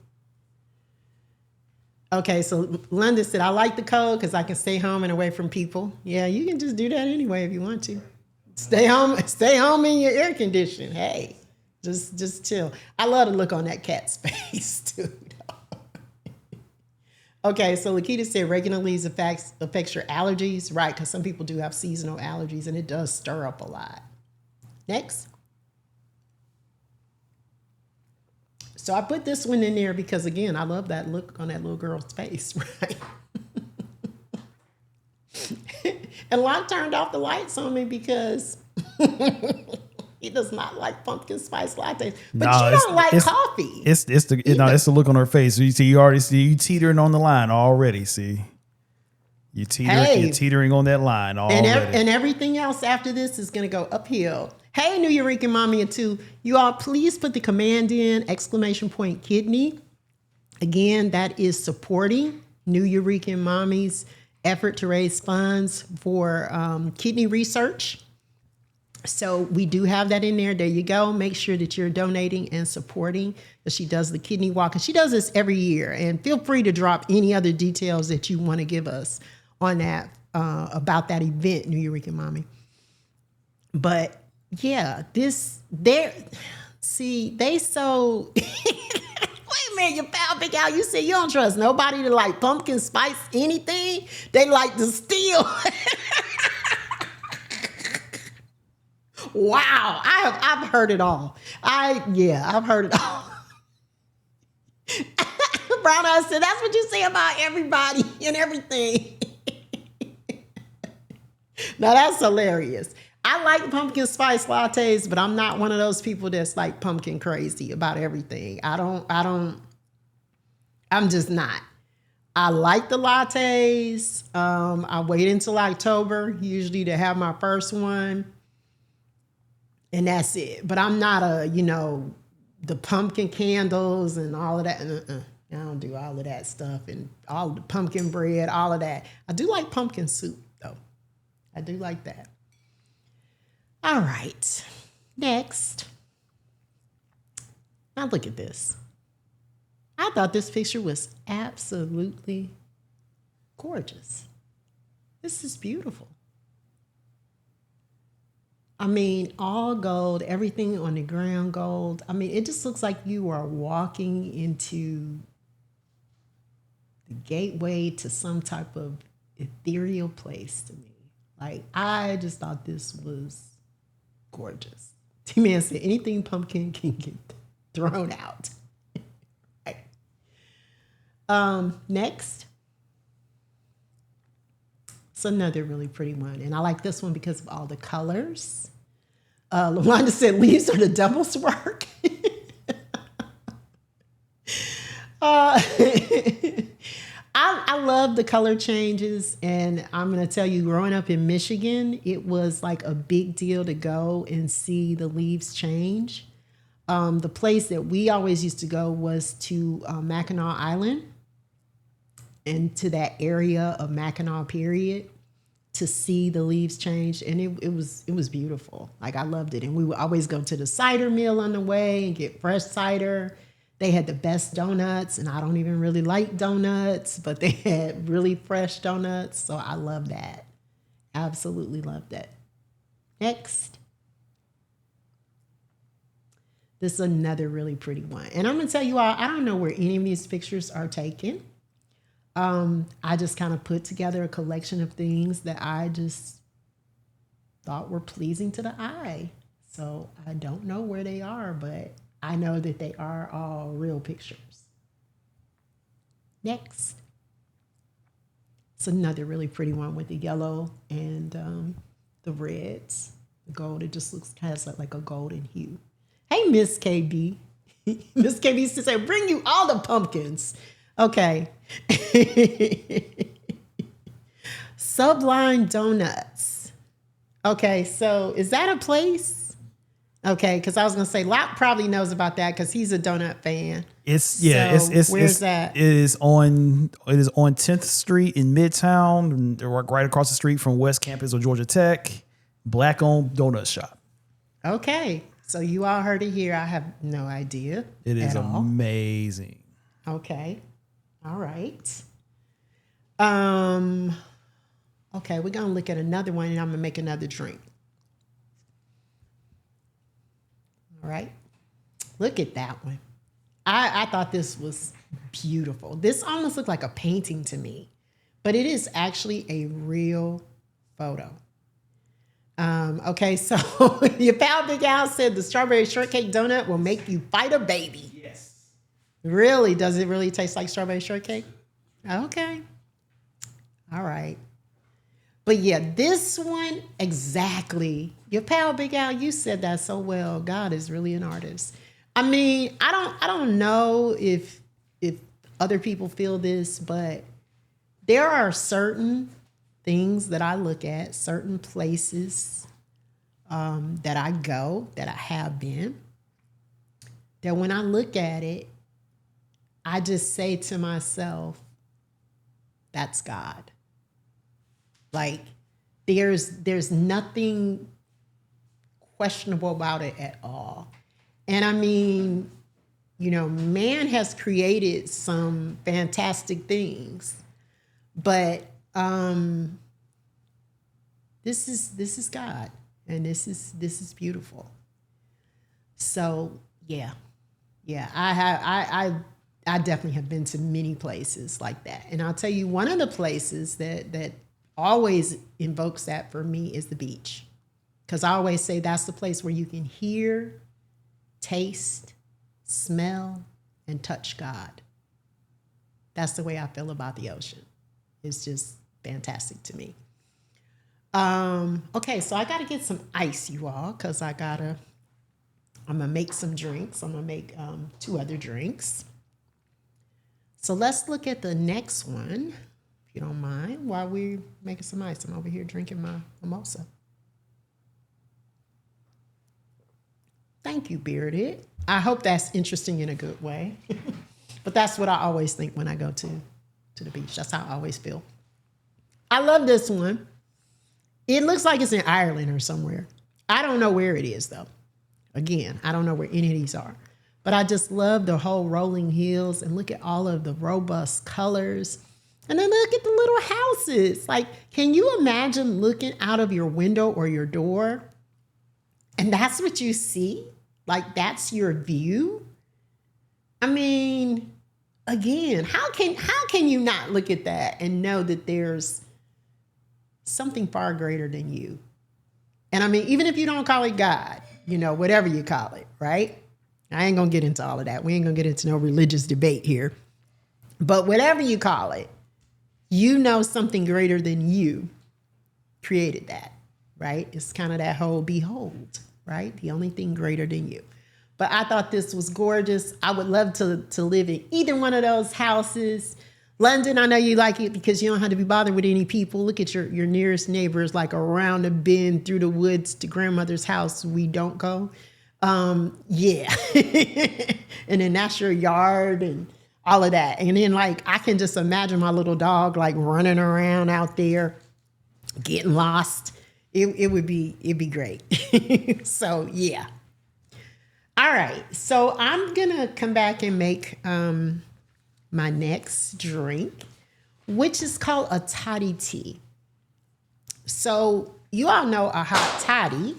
Okay, so London said, I like the cold because I can stay home and away from people. Yeah, you can just do that anyway if you want to. Stay home in your air condition. Hey, just chill. I love the look on that cat's face, too. Okay, so Lakita said regular leaves affects your allergies. Right, because some people do have seasonal allergies, and it does stir up a lot. Next. So I put this one in there because, again, I love that look on that little girl's face, right? And Locke turned off the lights on me because He does not like pumpkin spice lattes. But No, you don't like coffee. It's the look on her face. You see, you already see you teetering on the line already. See, you're teetering on that line already. And everything else after this is going to go uphill. Hey, New Eureka Mommy and two, you all please put the command in !kidney. Again, that is supporting New Eureka Mommy's effort to raise funds for kidney research. So we do have that in there. There you go. Make sure that you're donating and supporting as she does the kidney walk. And she does this every year. And feel free to drop any other details that you want to give us on that, about that event, New Eureka Mommy. But yeah, they so... Wait a minute, you pal Big Al, you said you don't trust nobody to like pumpkin spice anything. They like to steal. Wow, I've heard it all. I've heard it all. Brown Eyes said, that's what you say about everybody and everything. Now that's hilarious. I like pumpkin spice lattes, but I'm not one of those people that's like pumpkin crazy about everything. I'm just not. I like the lattes. I wait until October, usually to have my first one. And that's it. But I'm not the pumpkin candles and all of that. I don't do all of that stuff and all the pumpkin bread, all of that. I do like pumpkin soup, though. I do like that. All right. Next. Now look at this. I thought this picture was absolutely gorgeous. This is beautiful. I mean, all gold, everything on the ground gold. I mean, it just looks like you are walking into the gateway to some type of ethereal place to me. Like, I just thought this was gorgeous. T-Man said anything pumpkin can get thrown out. Right. Next. It's another really pretty one. And I like this one because of all the colors. LaWanda said leaves are the devil's work. I love the color changes, and I'm going to tell you, growing up in Michigan, it was like a big deal to go and see the leaves change. The place that we always used to go was to Mackinac Island and to that area of Mackinac period to see the leaves change, and it was beautiful. Like, I loved it, and we would always go to the cider mill on the way and get fresh cider. They had the best donuts, and I don't even really like donuts, but they had really fresh donuts, so I love that. Absolutely love that. Next. This is another really pretty one. And I'm going to tell you all, I don't know where any of these pictures are taken. I just kind of put together a collection of things that I just thought were pleasing to the eye. So I don't know where they are, but I know that they are all real pictures. Next. It's another really pretty one with the yellow and the reds, the gold. It just has like a golden hue. Hey, Miss KB. Miss KB said, bring you all the pumpkins. Okay. Sublime Donuts. Okay, so is that a place? Okay, because I was gonna say Locke probably knows about that because he's a donut fan. Where's that? It is on 10th Street in Midtown, right across the street from West Campus of Georgia Tech. Black-owned donut shop. Okay, so you all heard it here. I have no idea. It is amazing. Okay. All right. Okay, we're gonna look at another one, and I'm gonna make another drink. All right. Look at that one. I thought this was beautiful. This almost looked like a painting to me, but it is actually a real photo. Okay, so your pal Big Al said the strawberry shortcake donut will make you fight a baby. Yes. Really? Does it really taste like strawberry shortcake? Okay. All right. But yeah, this one, exactly. Your pal Big Al, you said that so well. God is really an artist. I mean, I don't know if other people feel this, but there are certain things that I look at, certain places that I go, that I have been, that when I look at it, I just say to myself, that's God. Like, there's nothing questionable about it at all. And I mean, you know, man has created some fantastic things, but this is God, and this is beautiful. So yeah, I definitely have been to many places like that, and I'll tell you, one of the places that always invokes that for me is the beach, because I always say that's the place where you can hear, taste, smell, and touch God. That's the way I feel about the ocean. It's just fantastic to me. Okay, so I gotta get some ice, you all, because I'm gonna make some drinks. I'm gonna make 2 other drinks. So let's look at the next one, if you don't mind, while we're making some ice. I'm over here drinking my mimosa. Thank you, Bearded. I hope that's interesting in a good way. But that's what I always think when I go to the beach. That's how I always feel. I love this one. It looks like it's in Ireland or somewhere. I don't know where it is, though. Again, I don't know where any of these are. But I just love the whole rolling hills, and look at all of the robust colors. And then look at the little houses. Like, can you imagine looking out of your window or your door, and that's what you see? Like, that's your view? I mean, again, how can you not look at that and know that there's something far greater than you? And I mean, even if you don't call it God, you know, whatever you call it, right? I ain't gonna get into all of that. We ain't gonna get into no religious debate here. But whatever you call it, you know something greater than you created that, right? It's kind of that whole behold, right? The only thing greater than you. But I thought this was gorgeous. I would love to live in either one of those houses. London, I know you like it because you don't have to be bothered with any people. Look at your nearest neighbors, like around the bend, through the woods to grandmother's house. We don't go. Yeah. And then that's your yard and all of that. And then, like, I can just imagine my little dog, like, running around out there, getting lost. It'd be great. So, yeah. All right. So I'm going to come back and make my next drink, which is called a Toddy tea. So you all know a hot toddy,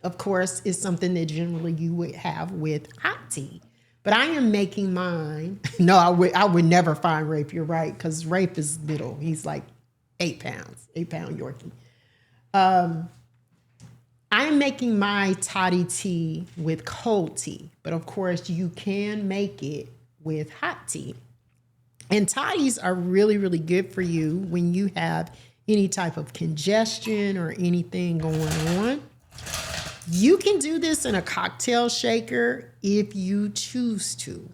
of course, is something that generally you would have with hot tea. But I am making mine. No, I would never find Rafe. You're right, because Rafe is little. He's like 8 pounds, 8-pound Yorkie. I'm making my toddy tea with cold tea, but of course you can make it with hot tea. And toddies are really, really good for you when you have any type of congestion or anything going on. You can do this in a cocktail shaker if you choose to.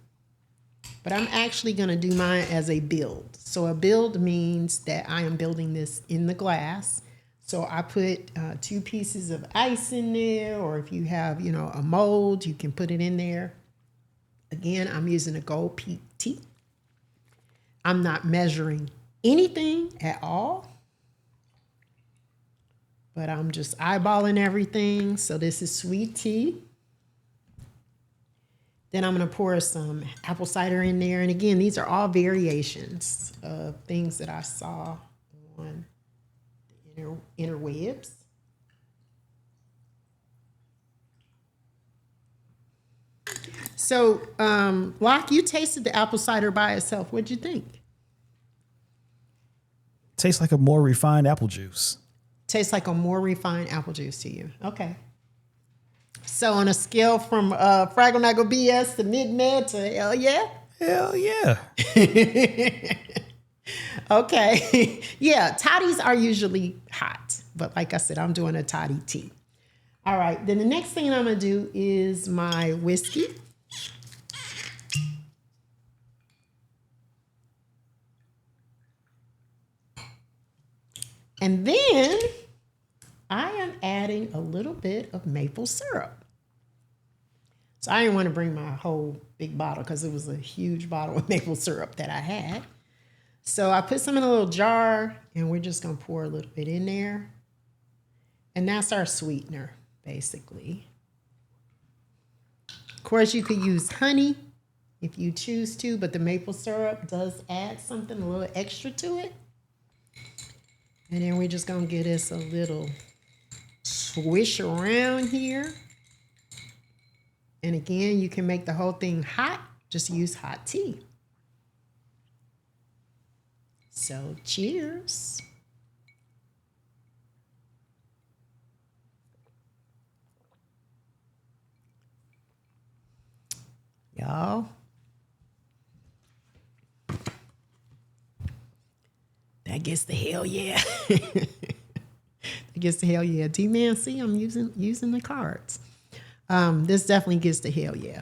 But I'm actually going to do mine as a build. So a build means that I am building this in the glass. So I put 2 pieces of ice in there, or if you have, you know, a mold, you can put it in there. Again, I'm using a gold peak tea. I'm not measuring anything at all, but I'm just eyeballing everything. So this is sweet tea. Then I'm going to pour some apple cider in there. And again, these are all variations of things that I saw on the interwebs. So, Locke, you tasted the apple cider by itself. What'd you think? Tastes like a more refined apple juice. Tastes like a more refined apple juice to you. Okay. So on a scale from Fraggle Naggle BS to mid-med to hell yeah? Hell yeah. Okay. Yeah, toddies are usually hot. But like I said, I'm doing a toddy tea. All right. Then the next thing I'm going to do is my whiskey. And then I am adding a little bit of maple syrup. So I didn't want to bring my whole big bottle because it was a huge bottle of maple syrup that I had. So I put some in a little jar and we're just going to pour a little bit in there. And that's our sweetener, basically. Of course, you could use honey if you choose to, but the maple syrup does add something a little extra to it. And then we're just going to give this a little swish around here. And again, you can make the whole thing hot. Just use hot tea. So cheers. Y'all. That gets the hell yeah. That gets the hell yeah. D-Man, see, I'm using the cards. This definitely gets the hell yeah.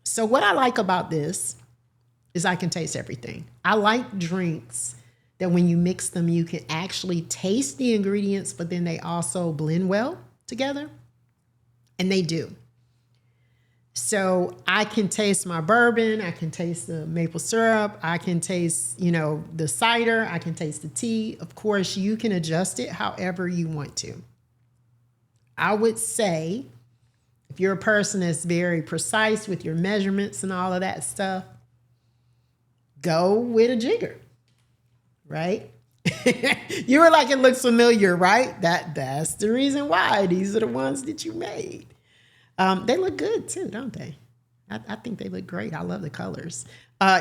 So what I like about this is I can taste everything. I like drinks that when you mix them, you can actually taste the ingredients, but then they also blend well together. And they do. So I can taste my bourbon. I can taste the maple syrup. I can taste, the cider. I can taste the tea. Of course, you can adjust it however you want to. I would say if you're a person that's very precise with your measurements and all of that stuff, go with a jigger, right? You were like, it looks familiar, right? That's the reason why. These are the ones that you made. They look good too, don't they? I think they look great. I love the colors.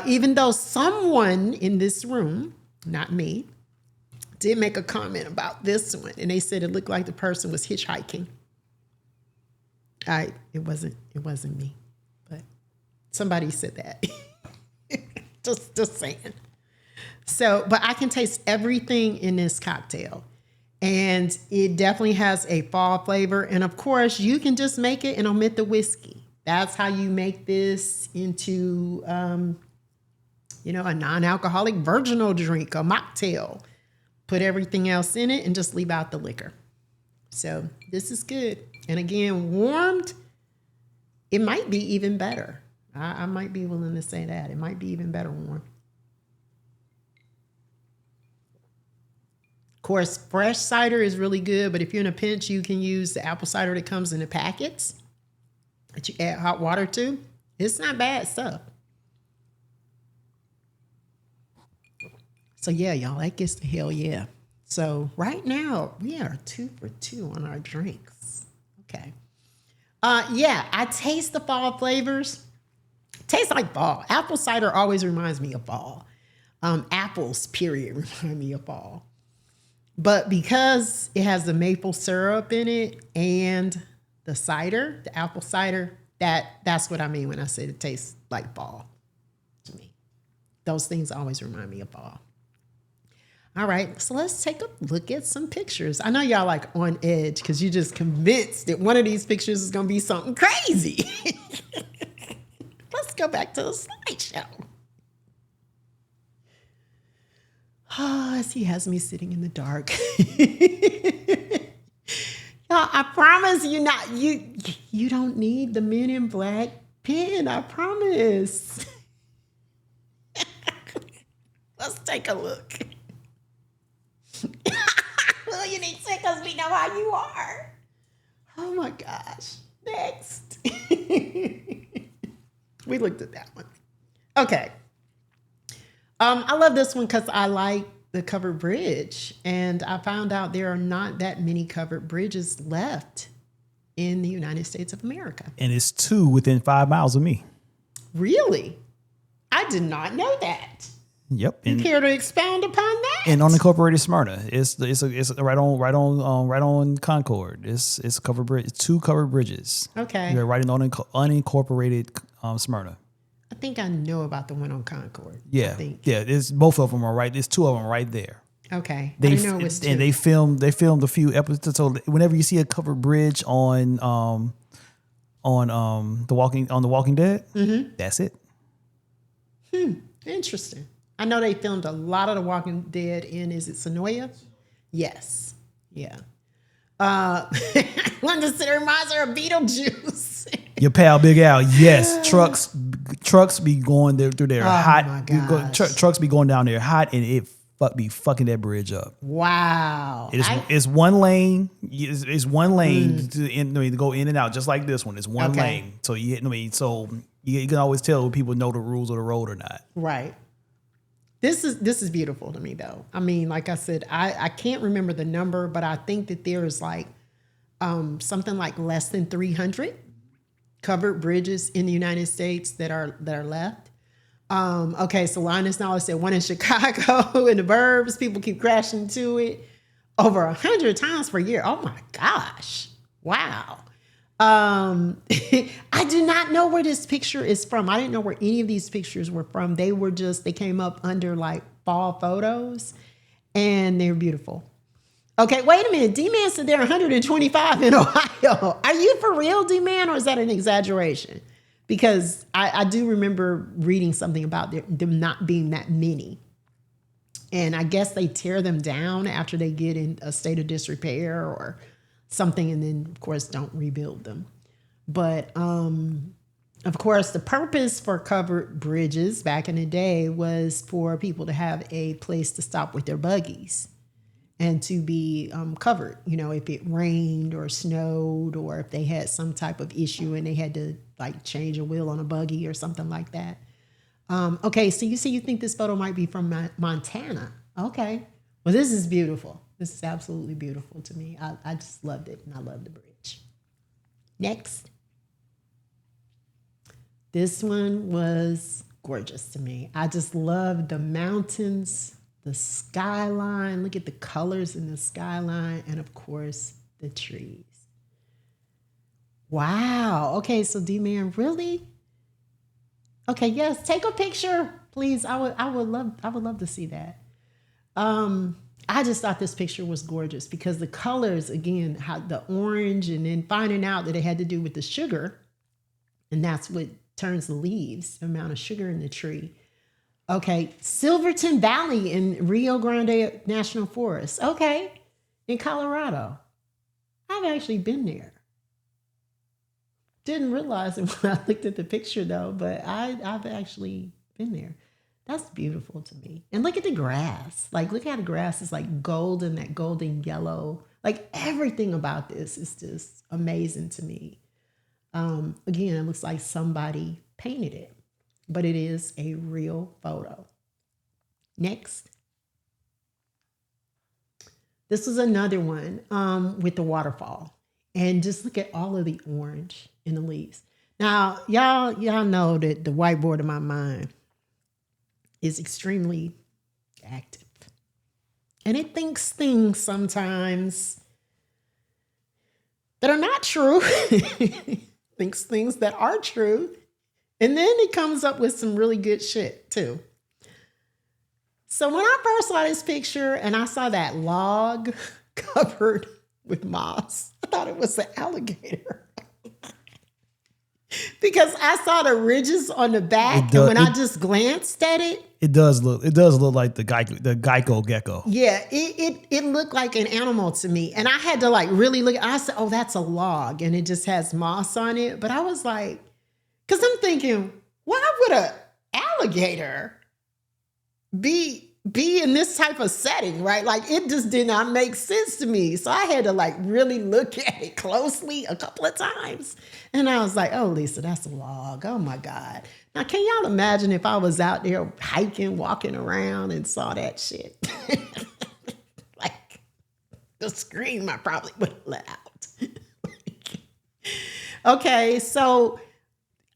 Even though someone in this room, not me, did make a comment about this one, and they said it looked like the person was hitchhiking. It wasn't me, but somebody said that. just saying. So, but I can taste everything in this cocktail. And it definitely has a fall flavor. And of course, you can just make it and omit the whiskey. That's how you make this into, a non-alcoholic virginal drink, a mocktail. Put everything else in it and just leave out the liquor. So this is good. And again, warmed, it might be even better. I might be willing to say that. It might be even better warm. Of course, fresh cider is really good, but if you're in a pinch, you can use the apple cider that comes in the packets that you add hot water to. It's not bad stuff. So yeah, y'all, that gets the hell yeah. So right now, we are 2 for 2 on our drinks. Okay. I taste the fall flavors. Tastes like fall. Apple cider always reminds me of fall. Apples, period, remind me of fall. But because it has the maple syrup in it and the cider, the apple cider, that's what I mean when I say it tastes like fall to me. Those things always remind me of fall. All right, so let's take a look at some pictures. I know y'all like on edge because you're just convinced that one of these pictures is going to be something crazy. Let's go back to the slideshow. He has me sitting in the dark. Y'all, I promise you don't need the Men in Black pen. I promise. Let's take a look. Well, you need to because we know how you are. Oh my gosh. Next. We looked at that one. Okay. I love this one because I like the covered bridge. And I found out there are not that many covered bridges left in the United States of America. And it's 2 within 5 miles of me. Really? I did not know that. Yep. You care to expound upon that? And unincorporated Smyrna. It's right on Concord. It's a covered bridge. It's 2 covered bridges. Okay. You're right in unincorporated Smyrna. I think I know about the one on Concord. Yeah, I think. yeah. There's both of them are right. There's two of them right there. Okay. I didn't know it was two. And they filmed a few episodes. So whenever you see a covered bridge on The Walking Dead, that's it. Interesting. I know they filmed a lot of The Walking Dead in, is it Sonoya? Yes. Yeah. London City reminds her of Beetlejuice. Your pal Big Al, yes. Trucks be going there through there hot. My gosh. Trucks be going down there hot, and it be fucking that bridge up. Wow. It's one lane. It's one lane to go in and out, just like this one. It's one lane. So you can always tell when people know the rules of the road or not. Right. This is beautiful to me, though. I mean, like I said, I can't remember the number, but I think that there's like something like less than 300 covered bridges in the United States that are left. Okay, so Linus Knowledge said one in Chicago in the burbs. People keep crashing into it over 100 times per year. Oh my gosh! Wow. I do not know where this picture is from. I didn't know where any of these pictures were from. They came up under like fall photos, and they're beautiful. Okay, wait a minute. D-Man said they're 125 in Ohio. Are you for real, D-Man, or is that an exaggeration? Because I do remember reading something about them not being that many. And I guess they tear them down after they get in a state of disrepair or something, and then, of course, don't rebuild them. But, of course, the purpose for covered bridges back in the day was for people to have a place to stop with their buggies and to be covered, if it rained or snowed, or if they had some type of issue and they had to like change a wheel on a buggy or something like that. Okay, so you think this photo might be from Montana. Okay, well, this is beautiful. This is absolutely beautiful to me. I just loved it, and I love the bridge. Next. This one was gorgeous to me. I just love the mountains, the skyline. Look at the colors in the skyline, and of course, the trees. Wow. Okay, so D-Man, really? Okay, yes, take a picture, please. I would love to see that. I just thought this picture was gorgeous because the colors, again, how the orange, and then finding out that it had to do with the sugar, and that's what turns the leaves, the amount of sugar in the tree. Okay, Silverton Valley in Rio Grande National Forest. Okay, in Colorado. I've actually been there. Didn't realize it when I looked at the picture though, but I've actually been there. That's beautiful to me. And look at the grass. Like, look how the grass is like golden, that golden yellow. Like, everything about this is just amazing to me. Again, it looks like somebody painted it, but it is a real photo. Next. This is another one with the waterfall. And just look at all of the orange in the leaves. Now, y'all know that the whiteboard of my mind is extremely active. And it thinks things sometimes that are not true. Thinks things that are true. And then it comes up with some really good shit too. So when I first saw this picture and I saw that log covered with moss, I thought it was an alligator. Because I saw the ridges on the back, and when I just glanced at it, it does look like the Geico gecko. Yeah, it looked like an animal to me, and I had to like really look. I said, "Oh, that's a log," and it just has moss on it. But I was like, because I'm thinking, why would an alligator be in this type of setting, right? Like, it just did not make sense to me. So I had to like really look at it closely a couple of times. And I was like, oh, Lisa, that's a log. Oh my God. Now, can y'all imagine if I was out there hiking, walking around and saw that shit? Like, the scream I probably would have let out. Okay, so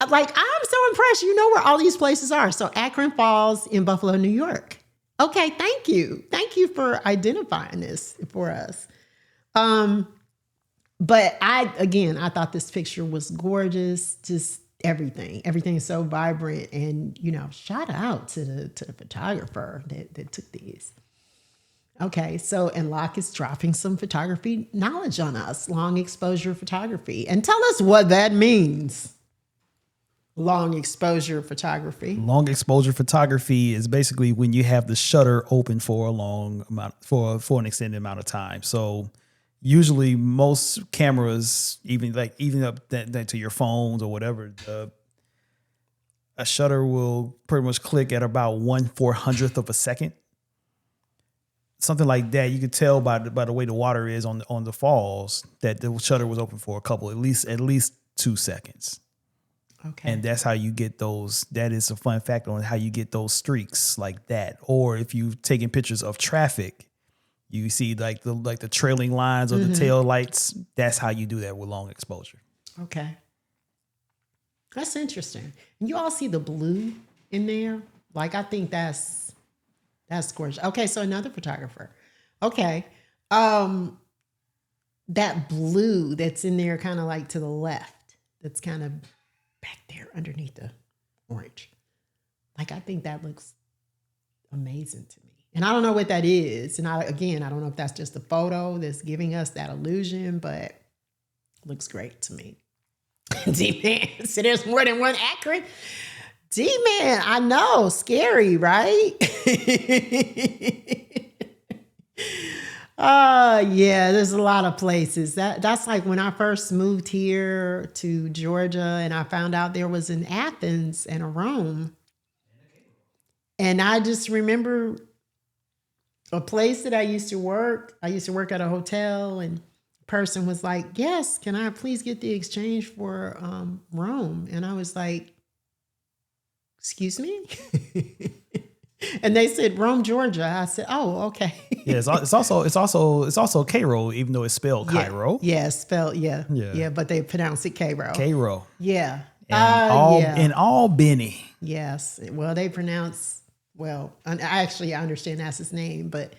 like, I'm so impressed. You know where all these places are. So Akron Falls in Buffalo, New York. Okay, thank you. Thank you for identifying this for us. But I thought this picture was gorgeous. Just Everything is so vibrant. And, shout out to the photographer that took these. Okay, so, and Locke is dropping some photography knowledge on us, long exposure photography. And tell us what that means. Long exposure photography. Long exposure photography is basically when you have the shutter open for a long amount, for an extended amount of time. So usually most cameras, even up that to your phones or whatever, a shutter will pretty much click at about 1/400th of a second. Something like that. You could tell by the way the water is on the falls that the shutter was open for at least 2 seconds. Okay. And that's how you get those. That is a fun fact on how you get those streaks like that. Or if you've taken pictures of traffic, you see like the trailing lines of the tail lights. That's how you do that with long exposure. Okay. That's interesting. And you all see the blue in there? Like, I think that's gorgeous. Okay, so another photographer. Okay. That blue that's in there kind of like to the left, that's kind of back there underneath the orange. Like, I think that looks amazing to me. And I don't know what that is. And I don't know if that's just a photo that's giving us that illusion, but it looks great to me. D-Man, so there's more than one accurate. D-Man, I know, scary, right? Yeah, there's a lot of places. That's like when I first moved here to Georgia and I found out there was an Athens and a Rome. And I just remember a place that I used to work. I used to work at a hotel, and the person was like, yes, can I please get the exchange for Rome? And I was like, excuse me? And they said Rome, Georgia. I said, "Oh, okay." Yeah, it's also Cairo, even though it's spelled Cairo. Yeah, spelled yeah, but they pronounce it Cairo. Cairo. Yeah, In Albany. Yes, well, they pronounce I understand that's his name, but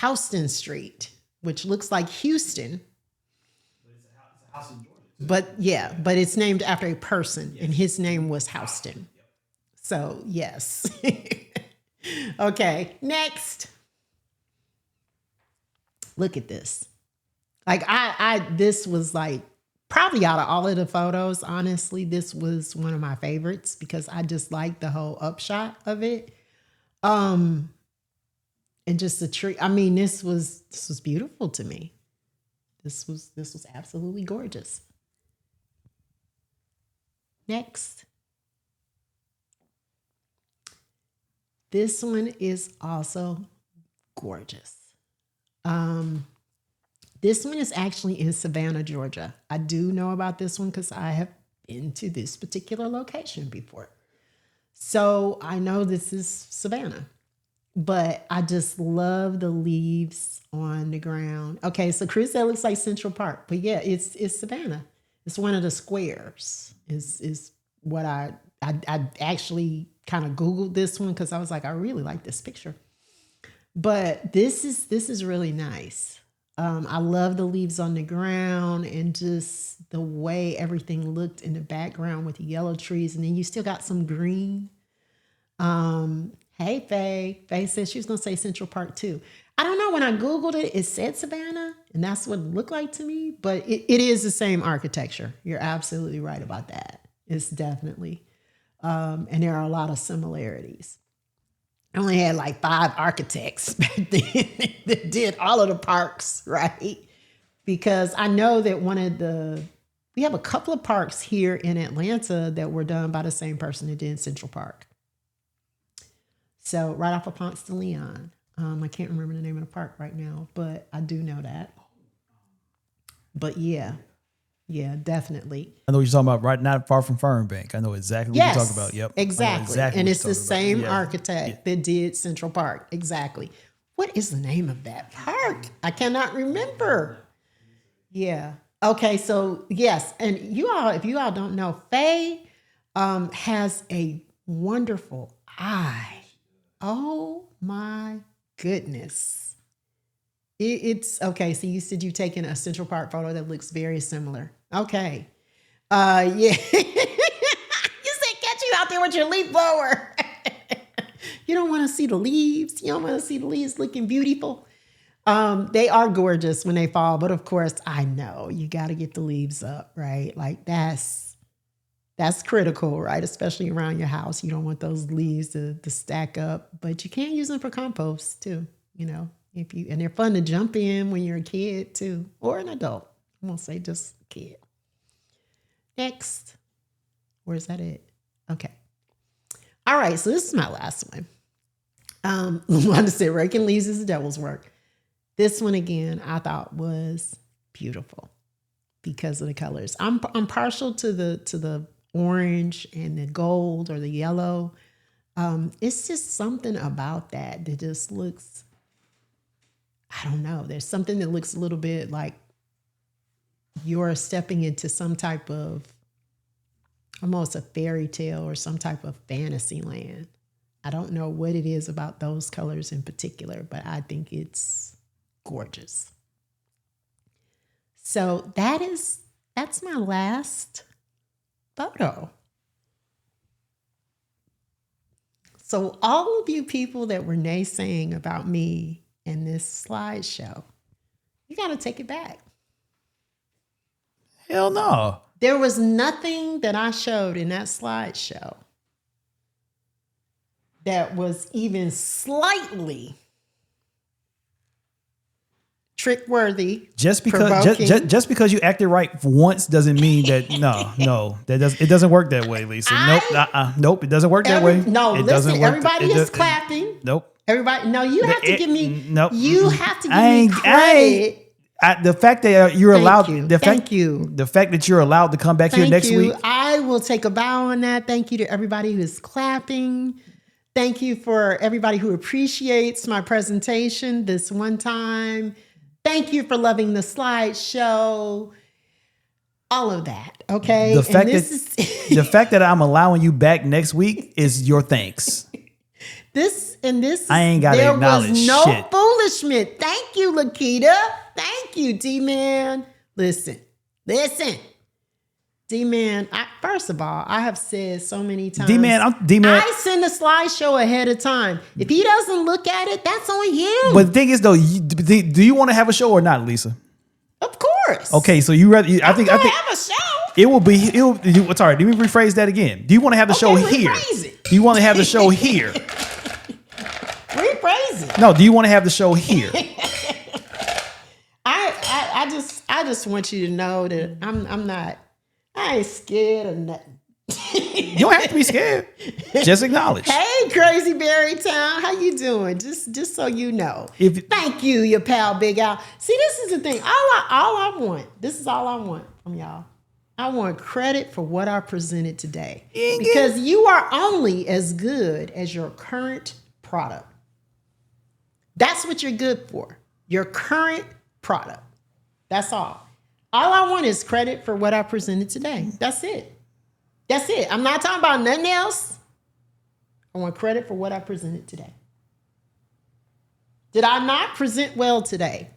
Houston Street, which looks like Houston. But it's a house in Georgia. But it's named after a person, and his name was Houston. Yep. So yes. Okay, next. Look at this. Like this was like probably out of all of the photos, honestly, this was one of my favorites because I just like the whole upshot of it. And just the tree. I mean, this was beautiful to me. This was absolutely gorgeous. Next. This one is also gorgeous. This one is actually in Savannah, Georgia. I do know about this one because I have been to this particular location before. So I know this is Savannah, but I just love the leaves on the ground. Okay, so Chris, that looks like Central Park, but yeah, it's Savannah. It's one of the squares is what I actually kind of Googled this one because I was like, I really like this picture. But this is really nice. I love the leaves on the ground and just the way everything looked in the background with the yellow trees. And then you still got some green. Hey, Faye. Faye said she was going to say Central Park too. I don't know. When I Googled it, it said Savannah, and that's what it looked like to me. But it is the same architecture. You're absolutely right about that. It's definitely. And there are a lot of similarities. I only had like 5 architects back then that did all of the parks, right? Because I know that we have a couple of parks here in Atlanta that were done by the same person that did Central Park. So right off of Ponce de Leon. I can't remember the name of the park right now, but I do know that. But yeah, definitely. I know what you're talking about, right? Not far from Fernbank. I know exactly what you're talking about. Yep. Exactly. And it's the same architect that did Central Park. Exactly. What is the name of that park? I cannot remember. Yeah. Okay. So yes. And if you all don't know, Faye has a wonderful eye. Oh my goodness. It's okay. So you said you've taken a Central Park photo that looks very similar. Okay. Yeah. there with your leaf blower. You don't want to see the leaves. You don't want to see the leaves looking beautiful. They are gorgeous when they fall, but of course, I know you got to get the leaves up, right? Like that's critical, right? Especially around your house. You don't want those leaves to stack up, but you can use them for compost too, and they're fun to jump in when you're a kid too, or an adult. I won't say just a kid. Next. Where's that it? Okay. All right. So this is my last one. I wanted to say raking leaves is the devil's work. This one again, I thought was beautiful because of the colors. I'm partial to the orange and the gold or the yellow. It's just something about that just looks, I don't know. There's something that looks a little bit like you're stepping into some type of almost a fairy tale or some type of fantasy land. I don't know what it is about those colors in particular, but I think it's gorgeous. So that's my last photo. So all of you people that were naysaying about me in this slideshow, you got to take it back. Hell no. There was nothing that I showed in that slideshow that was even slightly trick worthy. Just because you acted right once doesn't mean that it doesn't work that way, Lisa. Nope, it doesn't work that way. No, it listen, everybody is clapping. Nope. Everybody, no, you have to give me. Nope. You have to give me credit. The fact that you're allowed, Thank you. The fact that you're allowed to come back here next week. I will take a bow on that. Thank you to everybody who is clapping. Thank you for everybody who appreciates my presentation this one time. Thank you for loving the slideshow. All of that. Okay. The fact that I'm allowing you back next week is your thanks. I ain't gotta acknowledge shit. There was no shit. foolishment. Thank you, Lakita. Thank you, D-Man. Listen. D-Man, first of all, I have said so many times. D-Man. I send a slideshow ahead of time. If he doesn't look at it, that's on him. But the thing is, though, do you want to have a show or not, Lisa? Of course. Okay, so I think have a show. Sorry, let me rephrase that again. Do you want to have the show here? Do you want to have the show here? Rephrase it. No, do you want to have the show here? I just want you to know that I ain't scared of nothing. You don't have to be scared. Just acknowledge. Hey, Crazy Berry Town, how you doing? Just so you know. Thank you, your pal Big Al. See, this is the thing. All I want. This is all I want from y'all. I want credit for what I presented today. Because you are only as good as your current product. That's what you're good for. Your current product. That's all. All I want is credit for what I presented today. That's it. I'm not talking about nothing else. I want credit for what I presented today. Did I not present well today?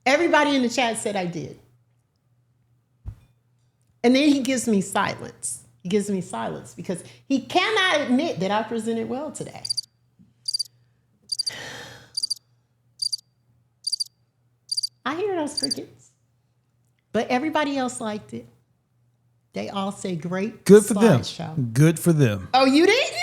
Everybody in the chat said I did. And then he gives me silence. Because he cannot admit that I presented well today. I hear those crickets. But everybody else liked it. They all say great. Good for them. Show. Good for them. Oh, you didn't?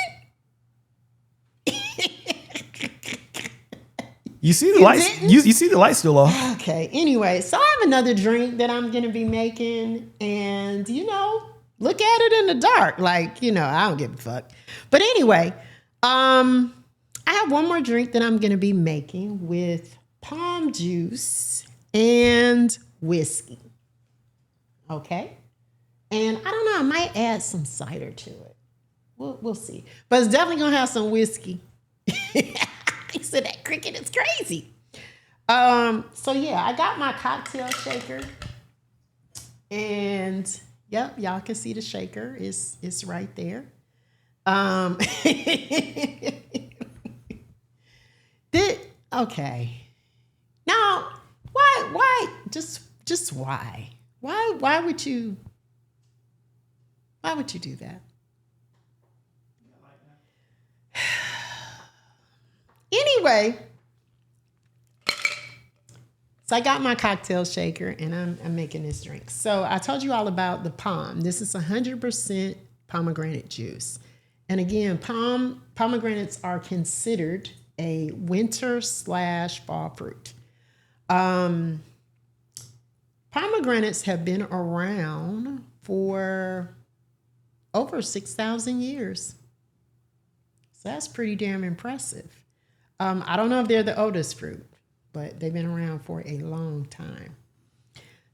You see the lights? You see the lights still off. Okay. Anyway, so I have another drink that I'm gonna be making, and look at it in the dark. Like, I don't give a fuck. But anyway, I have one more drink that I'm gonna be making with Pom juice and whiskey. Okay. And I don't know, I might add some cider to it. We'll see. But it's definitely gonna have some whiskey. So that cricket is crazy. So yeah, I got my cocktail shaker. And yep, y'all can see the shaker. It's right there. Okay. Now, why? Just why? Why would you do that? Anyway, so I got my cocktail shaker and I'm making this drink. So I told you all about the Pom. This is 100% pomegranate juice. And again, pomegranates are considered a winter/fall fruit. Pomegranates have been around for over 6,000 years. So that's pretty damn impressive. I don't know if they're the oldest fruit, but they've been around for a long time.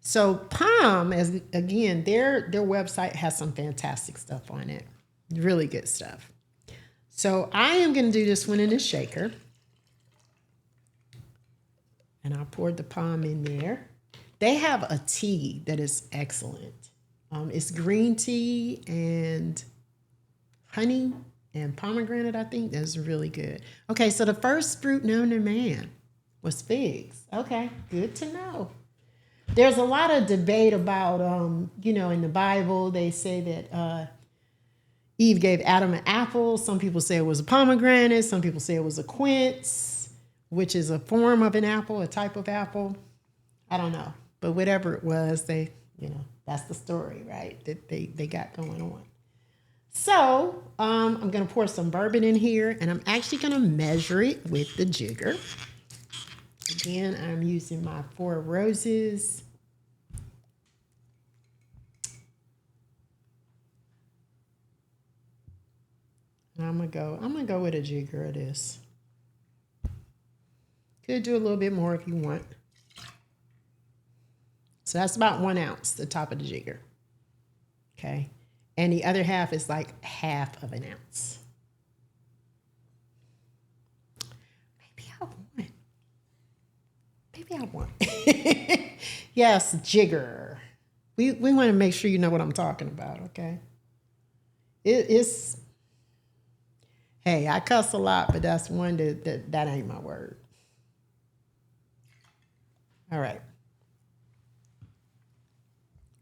So Pom, as again, their website has some fantastic stuff on it. Really good stuff. So I am going to do this one in a shaker. And I poured the Pom in there. They have a tea that is excellent. It's green tea and honey and pomegranate, I think. That's really good. Okay, so the first fruit known to man was figs. Okay, good to know. There's a lot of debate about, in the Bible, they say that Eve gave Adam an apple. Some people say it was a pomegranate. Some people say it was a quince, which is a form of an apple, a type of apple. I don't know. But whatever it was, that's the story, right? That they got going on. So I'm going to pour some bourbon in here, and I'm actually going to measure it with the jigger. Again, I'm using my 4 Roses. And I'm gonna go with a jigger of this. Could do a little bit more if you want. So that's about 1 ounce, the top of the jigger. Okay. And the other half is like half of an ounce. Maybe I want. Yes, jigger. We want to make sure you know what I'm talking about, okay? It's, hey, I cuss a lot, but that's one that ain't my word. All right.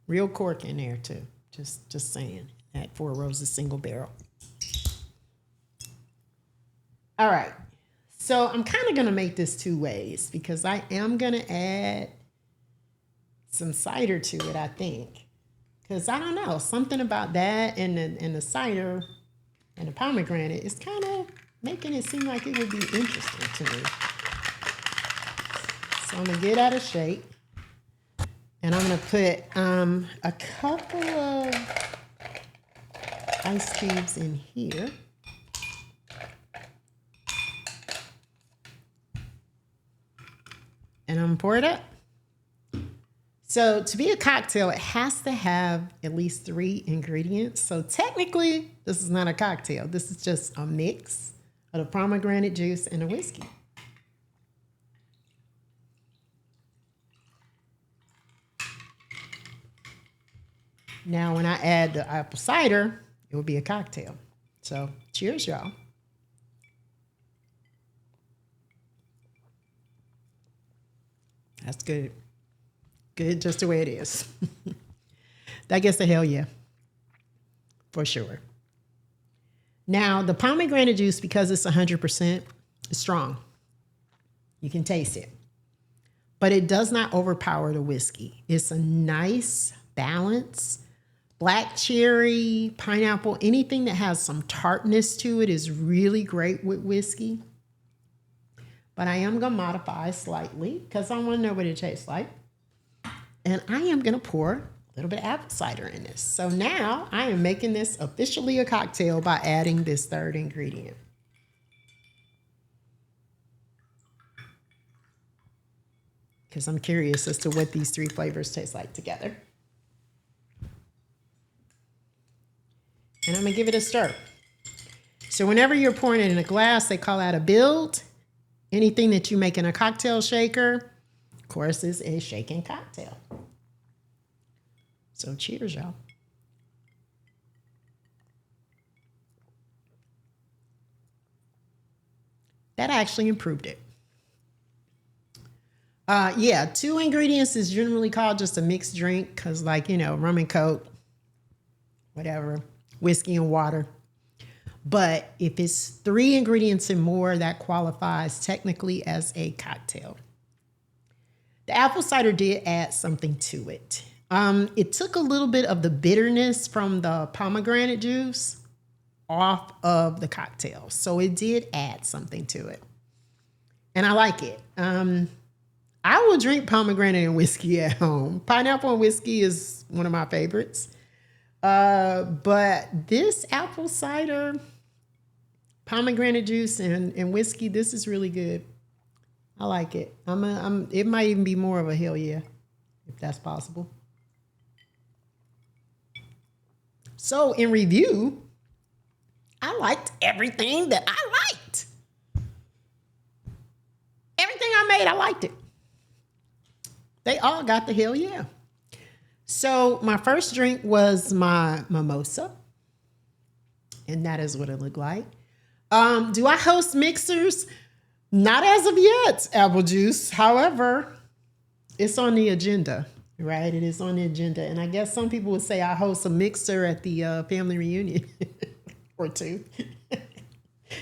Real cork in there too. Just saying. At 4 Roses Single Barrel. All right. So I'm kind of going to make this 2 ways because I am going to add some cider to it, I think. Because I don't know, something about that and the cider and the pomegranate is kind of making it seem like it would be interesting to me. So I'm going to get out of shape. And I'm going to put a couple of ice cubes in here. And I'm going to pour it up. So to be a cocktail, it has to have at least 3 ingredients. So technically, this is not a cocktail. This is just a mix of the pomegranate juice and the whiskey. Now, when I add the apple cider, it will be a cocktail. So cheers, y'all. That's good. Good just the way it is. That gets the hell yeah. For sure. Now, the pomegranate juice, because it's 100%, is strong. You can taste it. But it does not overpower the whiskey. It's a nice balance. Black cherry, pineapple, anything that has some tartness to it is really great with whiskey. But I am going to modify slightly because I want to know what it tastes like. And I am going to pour a little bit of apple cider in this. So now I am making this officially a cocktail by adding this 3rd ingredient. Because I'm curious as to what these 3 flavors taste like together. And I'm going to give it a stir. So whenever you're pouring it in a glass, they call that a build. Anything that you make in a cocktail shaker, of course, is a shaken cocktail. So cheers, y'all. That actually improved it. 2 ingredients is generally called just a mixed drink because rum and Coke, whatever, whiskey and water. But if it's 3 ingredients and more, that qualifies technically as a cocktail. The apple cider did add something to it. It took a little bit of the bitterness from the pomegranate juice off of the cocktail. So it did add something to it. And I like it. I will drink pomegranate and whiskey at home. Pineapple and whiskey is one of my favorites. But this apple cider, pomegranate juice, and whiskey, this is really good. I like it. It might even be more of a hell yeah, if that's possible. So in review, I liked everything that I liked. Everything I made, I liked it. They all got the hell yeah. So my first drink was my mimosa. And that is what it looked like. Do I host mixers? Not as of yet, Apple Juice. However, it's on the agenda, right? It is on the agenda. And I guess some people would say I host a mixer at the family reunion or two.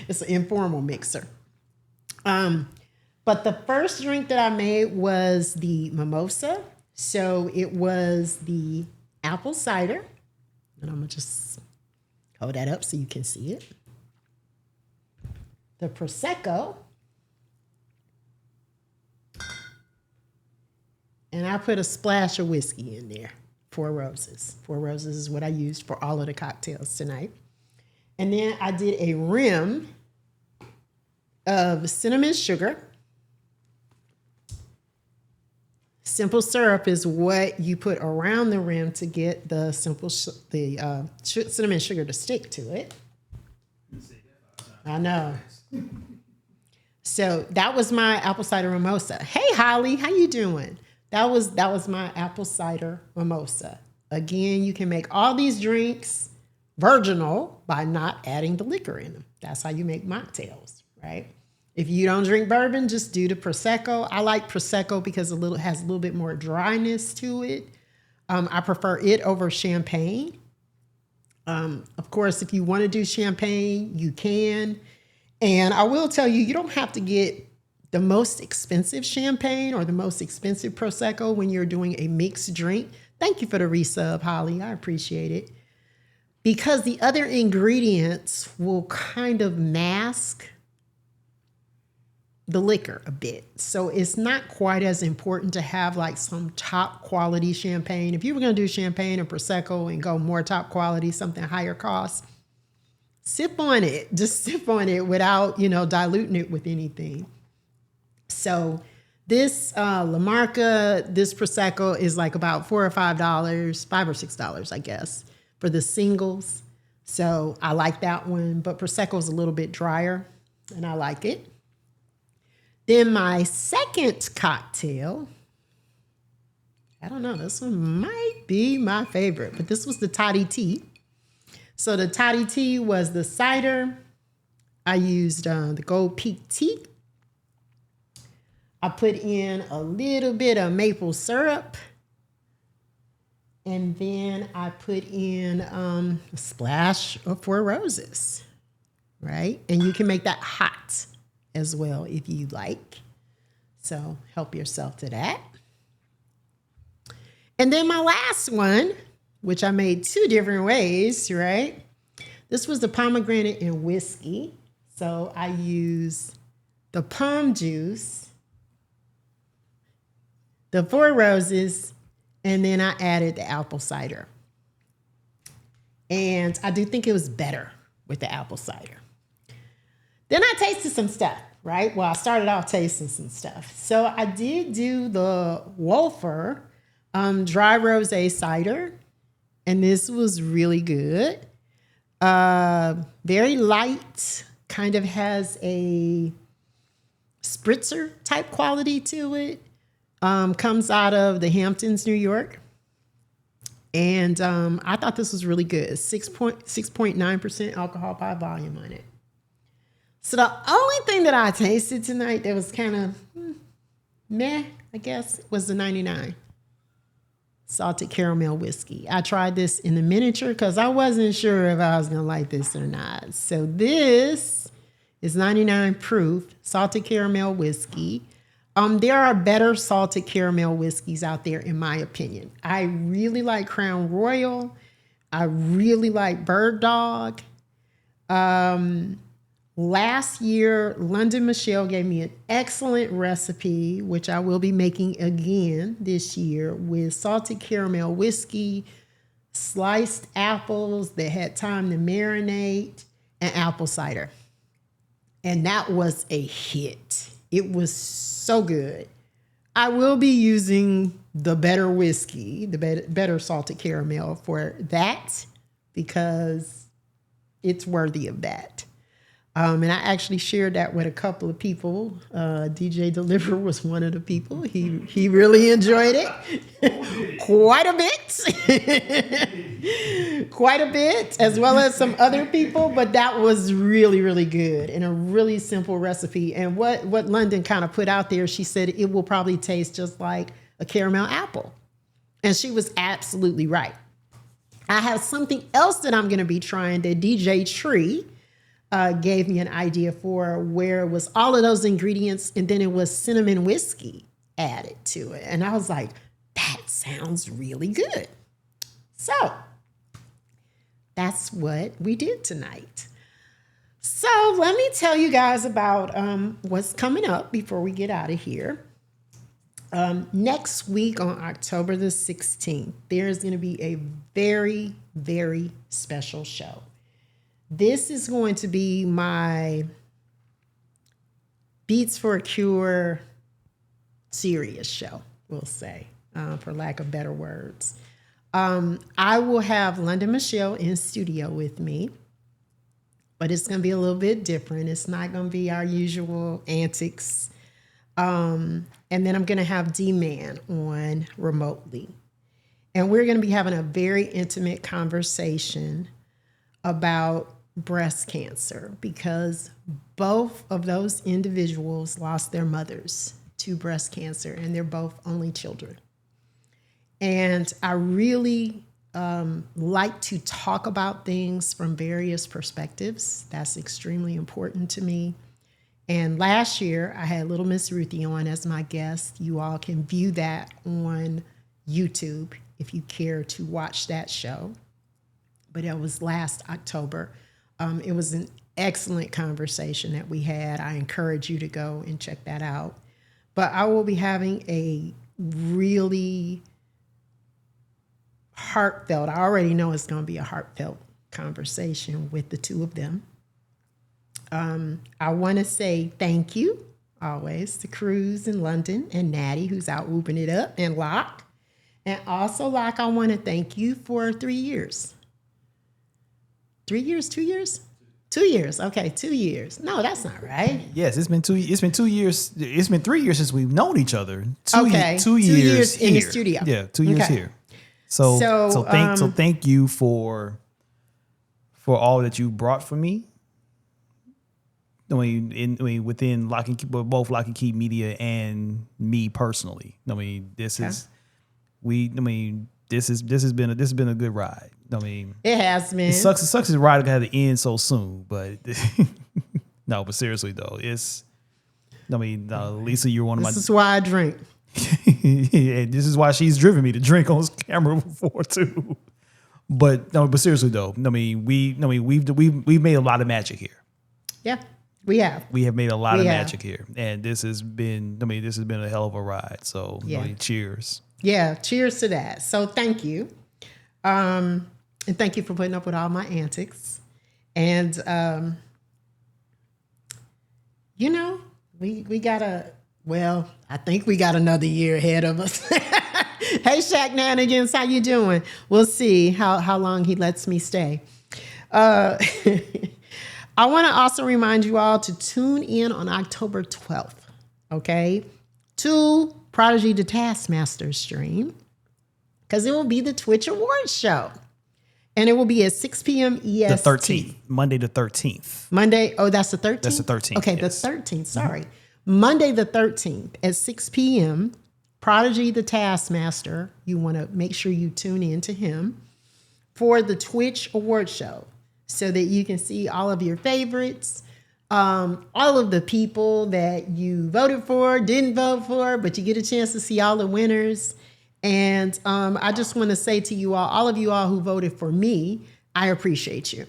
It's an informal mixer. But the first drink that I made was the mimosa. So it was the apple cider. And I'm going to just hold that up so you can see it. The Prosecco. And I put a splash of whiskey in there. 4 Roses. 4 Roses is what I used for all of the cocktails tonight. And then I did a rim of cinnamon sugar. Simple syrup is what you put around the rim to get the cinnamon sugar to stick to it. I know. So that was my apple cider mimosa. Hey, Holly, how you doing? That was my apple cider mimosa. Again, you can make all these drinks virginal by not adding the liquor in them. That's how you make mocktails, right? If you don't drink bourbon, just do the Prosecco. I like Prosecco because it has a little bit more dryness to it. I prefer it over champagne. Of course, if you want to do champagne, you can. And I will tell you, you don't have to get the most expensive champagne or the most expensive Prosecco when you're doing a mixed drink. Thank you for the resub, Holly. I appreciate it. Because the other ingredients will kind of mask the liquor a bit. So it's not quite as important to have like some top quality champagne. If you were going to do champagne or Prosecco and go more top quality, something higher cost, sip on it. Just sip on it without, diluting it with anything. So this La Marca, this Prosecco is like about $4 or $5, $5 or $6, I guess, for the singles. So I like that one, but Prosecco is a little bit drier and I like it. Then my second cocktail, I don't know, this one might be my favorite, but this was the Toddy tea. So the Toddy tea was the cider. I used the Gold Peak tea. I put in a little bit of maple syrup. And then I put in a splash of 4 Roses, right? And you can make that hot as well if you like. So help yourself to that. And then my last one, which I made 2 different ways, right? This was the pomegranate and whiskey. So I used the Pom juice, the 4 Roses, and then I added the apple cider. And I do think it was better with the apple cider. Then I tasted some stuff, right? Well, I started off tasting some stuff. So I did do the Wolfer dry rosé cider, and this was really good. Very light, kind of has a spritzer type quality to it. Comes out of the Hamptons, New York. And I thought this was really good. 6.9% alcohol by volume on it. So the only thing that I tasted tonight that was kind of meh, I guess, was the 99. salted caramel whiskey. I tried this in the miniature because I wasn't sure if I was going to like this or not. So this is 99 proof salted caramel whiskey. There are better salted caramel whiskeys out there, in my opinion. I really like Crown Royal. I really like Bird Dog. Last year, London Michelle gave me an excellent recipe, which I will be making again this year, with salted caramel whiskey, sliced apples that had time to marinate, and apple cider. And that was a hit. It was so good. I will be using the better whiskey, the better salted caramel for that, because it's worthy of that. And I actually shared that with a couple of people. DJ Deliver was one of the people. He really enjoyed it quite a bit, as well as some other people. But that was really, really good and a really simple recipe. And what London kind of put out there, she said it will probably taste just like a caramel apple. And she was absolutely right. I have something else that I'm going to be trying that DJ Tree gave me an idea for, where it was all of those ingredients and then it was cinnamon whiskey added to it. And I was like, that sounds really good. So that's what we did tonight. So let me tell you guys about what's coming up before we get out of here. Next week on October the 16th, there's going to be a very, very special show. This is going to be my Beats for a Cure serious show, we'll say, for lack of better words. I will have London Michelle in studio with me, but it's going to be a little bit different. It's not going to be our usual antics. And then I'm going to have D-Man on remotely. And we're going to be having a very intimate conversation about breast cancer, because both of those individuals lost their mothers to breast cancer, and they're both only children. And I really like to talk about things from various perspectives. That's extremely important to me. And last year, I had Little Miss Ruthie on as my guest. You all can view that on YouTube if you care to watch that show. But it was last October. It was an excellent conversation that we had. I encourage you to go and check that out. But I will be having a really heartfelt, I already know it's going to be a heartfelt conversation with the two of them. I want to say thank you always to Cruz in London and Natty, who's out whooping it up, and Locke. And also, Locke, I want to thank you for 3 years. 3 years, 2 years? 2 years. Okay, 2 years. No, that's not right. Yes, it's been 2 years. It's been 2 years. It's been 3 years since we've known each other. Two years 2 years in the here. studio. Yeah, 2 years Okay. here. So thank you for all that you brought for me. Within Lock and Key, both Lock and Key Media and me personally. This has been a good ride. It has been. It sucks the ride had to end so soon, but no, but seriously though, Lisa, you're one of my. This is why I drink. Yeah, this is why she's driven me to drink on camera before too. But seriously though, we've made a lot of magic here. Yeah, we have. We have made a lot of magic here, and this has been a hell of a ride. So cheers. Yeah, cheers to that. So thank you. And thank you for putting up with all my antics. And, I think we got another year ahead of us. Hey, Shaq Nanigans, how you doing? We'll see how long he lets me stay. I want to also remind you all to tune in on October 12th, okay, to Prodigy the Taskmaster stream, because it will be the Twitch Awards show. And it will be at 6 p.m. EST. The 13th. Monday the 13th. Monday. Oh, that's the 13th? That's the 13th. Okay, yes. The 13th. Sorry. Monday the 13th at 6 p.m. Prodigy the Taskmaster. You want to make sure you tune in to him for the Twitch award show so that you can see all of your favorites, all of the people that you voted for, didn't vote for, but you get a chance to see all the winners. And I just want to say to you all of you all who voted for me, I appreciate you.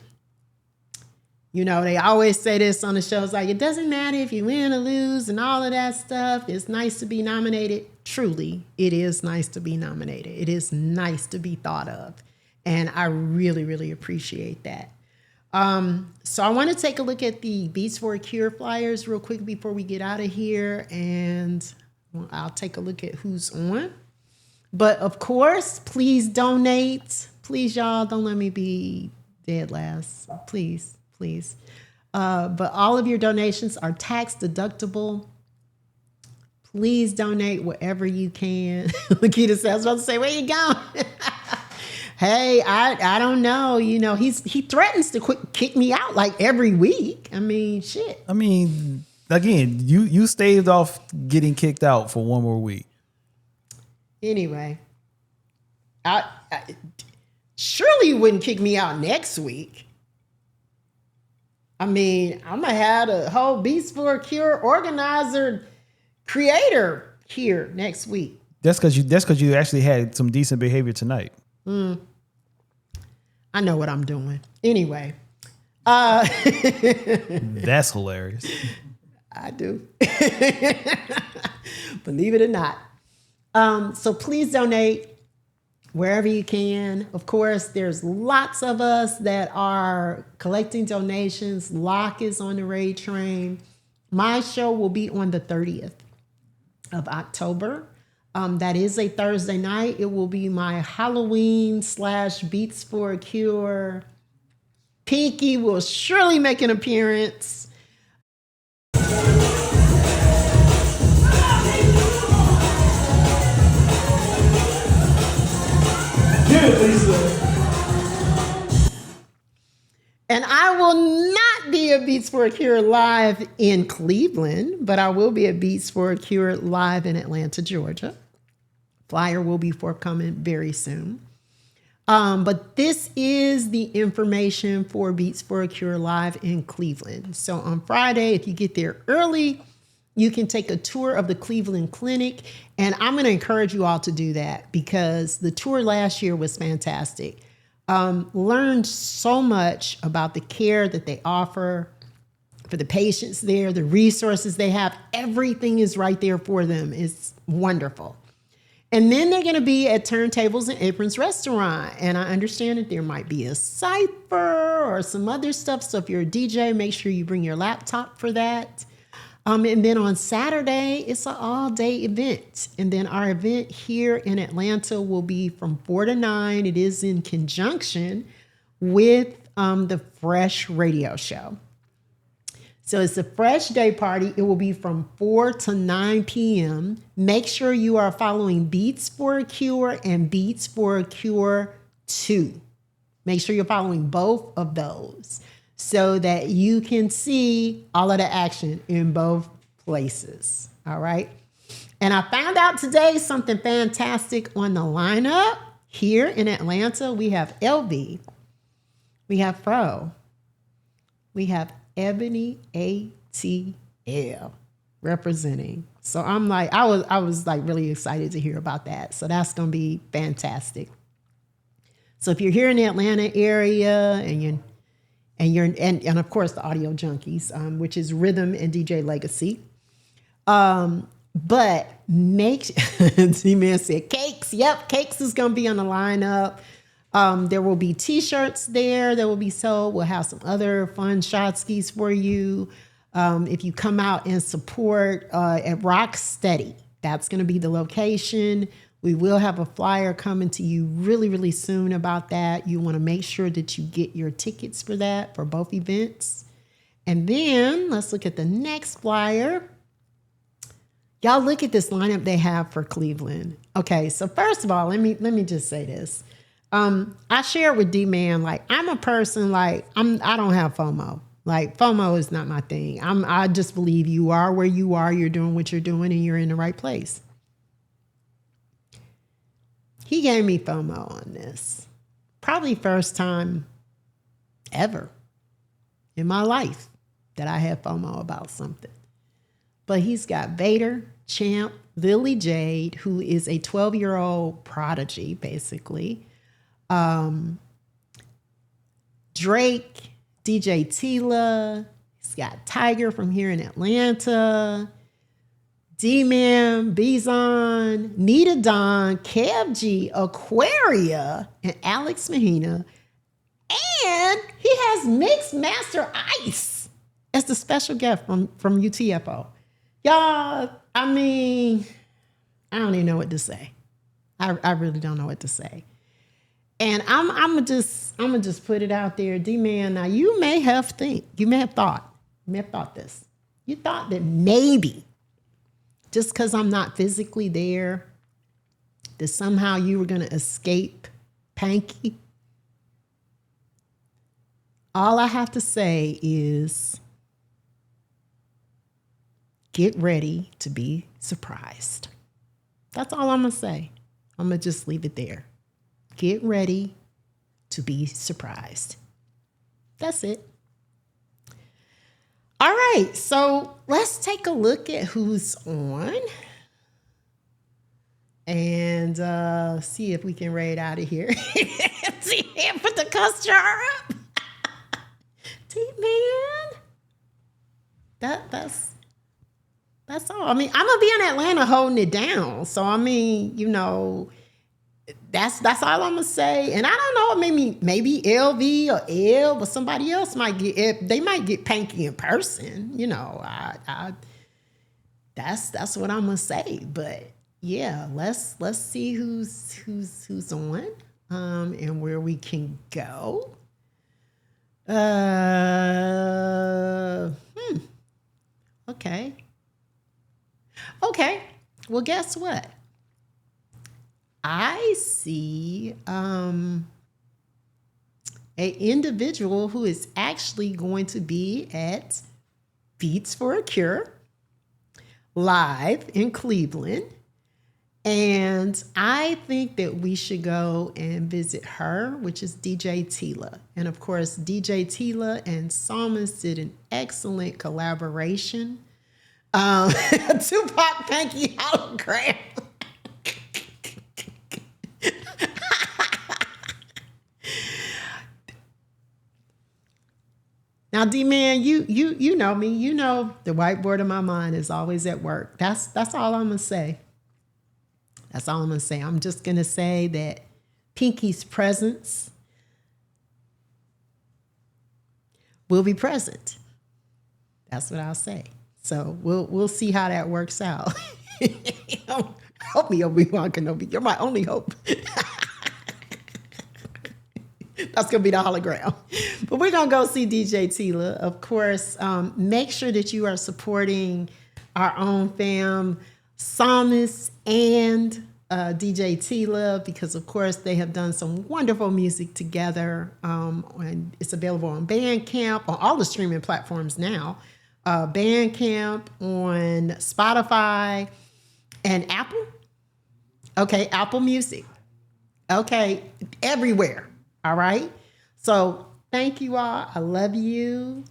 You know, they always say this on the shows, like, it doesn't matter if you win or lose and all of that stuff. It's nice to be nominated. Truly, it is nice to be nominated. It is nice to be thought of. And I really, really appreciate that. So I want to take a look at the Beats for a Cure flyers real quick before we get out of here. And I'll take a look at who's on. But of course, please donate. Please, y'all, don't let me be dead last. Please. But all of your donations are tax deductible. Please donate wherever you can. Lakita says, I was about to say, where you going? Hey, I don't know. You know, he threatens to kick me out like every week. I mean, shit. I mean, again, you staved off getting kicked out for one more week. Anyway, I surely you wouldn't kick me out next week. I mean, I'm going to have a whole Beats for a Cure organizer creator here next week. That's because you actually had some decent behavior tonight. I know what I'm doing. Anyway. That's hilarious. I do. Believe it or not. So please donate wherever you can. Of course, there's lots of us that are collecting donations. Locke is on the raid train. My show will be on the 30th of October. That is a Thursday night. It will be my Halloween / Beats for a Cure. Pinky will surely make an appearance. And I will not be at Beats for a Cure live in Cleveland, but I will be at Beats for a Cure live in Atlanta, Georgia. Flyer will be forthcoming very soon. But this is the information for Beats for a Cure live in Cleveland. So on Friday, if you get there early, you can take a tour of the Cleveland Clinic. And I'm going to encourage you all to do that because the tour last year was fantastic. Learned so much about the care that they offer for the patients there, the resources they have. Everything is right there for them. It's wonderful. And then they're going to be at Turntables and Aprons Restaurant. And I understand that there might be a cipher or some other stuff. So if you're a DJ, make sure you bring your laptop for that. And then on Saturday, it's an all-day event. And then our event here in Atlanta will be from 4 to 9. It is in conjunction with the Fresh radio show. So it's a Fresh day party. It will be from 4 to 9 p.m. Make sure you are following Beats for a Cure and Beats for a Cure 2. Make sure you're following both of those so that you can see all of the action in both places. All right. And I found out today something fantastic on the lineup here in Atlanta. We have LV. We have Fro. We have Ebony ATL representing. So I'm like, I was like really excited to hear about that. So that's going to be fantastic. So if you're here in the Atlanta area and of course the Audio Junkies, which is Rhythm and DJ Legacy. But make D-Man said cakes. Yep, cakes is going to be on the lineup. There will be t-shirts there that will be sold. We'll have some other fun shotskis for you. If you come out and support at Rock Steady, that's going to be the location. We will have a flyer coming to you really, really soon about that. You want to make sure that you get your tickets for that for both events. And then let's look at the next flyer. Y'all look at this lineup they have for Cleveland. Okay, so first of all, let me just say this. I shared with D-Man, like, I'm a person, like, I don't have FOMO. Like, FOMO is not my thing. I just believe you are where you are, you're doing what you're doing, and you're in the right place. He gave me FOMO on this. Probably first time ever in my life that I had FOMO about something. But he's got Vader, Champ, Lily Jade, who is a 12-year-old prodigy, basically. Drake, DJ Tila. He's got Tiger from here in Atlanta. D-Man, Bizon, Nita Don, Kev G, Aquaria, and Alex Mahina. And he has Mixed Master Ice as the special guest from UTFO. Y'all, I mean, I don't even know what to say. I really don't know what to say. And I'm gonna just put it out there, D-Man. Now you may have thought this. You thought that maybe just because I'm not physically there, that somehow you were gonna escape Panky. All I have to say is get ready to be surprised. That's all I'm gonna say. I'm gonna just leave it there. Get ready to be surprised. That's it. All right, so let's take a look at who's on and see if we can raid out of here. See, put the cuss jar up. D-Man. That's all. I mean, I'm gonna be in Atlanta holding it down. So I mean, you know, that's all I'm gonna say. And I don't know, maybe LV or L, but somebody else might get Panky in person. You know, that's what I'm gonna say. But yeah, let's see who's on and where we can go. Okay. Well, guess what? I see an individual who is actually going to be at Beats for a Cure live in Cleveland. And I think that we should go and visit her, which is DJ Tila. And of course, DJ Tila and Psalmist did an excellent collaboration. Tupac Panky hologram. Now, D-Man, you know me. You know the whiteboard of my mind is always at work. That's all I'm gonna say. That's all I'm gonna say. I'm just gonna say that Pinky's presence will be present. That's what I'll say. So we'll see how that works out. Help me, Obi-Wan Kenobi. You're my only hope. That's going to be the hologram. But we're going to go see DJ Tila. Of course, make sure that you are supporting our own fam, Psalmist and DJ Tila, because, of course, they have done some wonderful music together. And it's available on Bandcamp, on all the streaming platforms now. Bandcamp, on Spotify, and Apple. Okay, Apple Music. Okay, everywhere. All right. So thank you all. I love you.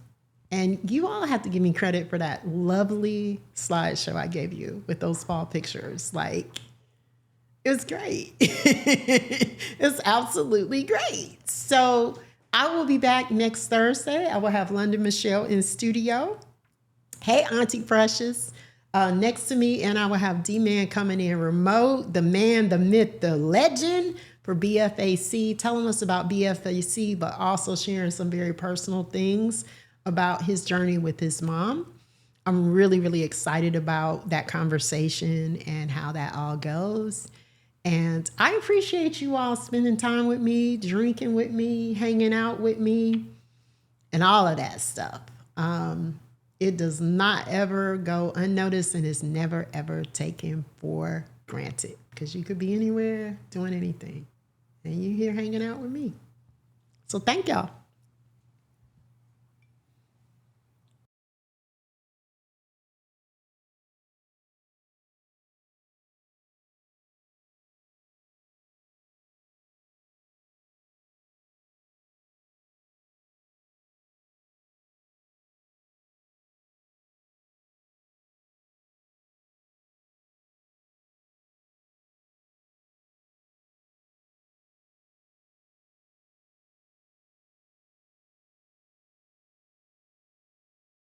And you all have to give me credit for that lovely slideshow I gave you with those fall pictures. Like, it was great. It's absolutely great. So I will be back next Thursday. I will have London Michelle in studio. Hey, Auntie Precious. Next to me, and I will have D-Man coming in remote, the man, the myth, the legend for BFAC, telling us about BFAC, but also sharing some very personal things about his journey with his mom. I'm really, really excited about that conversation and how that all goes. And I appreciate you all spending time with me, drinking with me, hanging out with me, and all of that stuff. It does not ever go unnoticed and is never, ever taken for granted, because you could be anywhere doing anything and you're here hanging out with me. So thank y'all.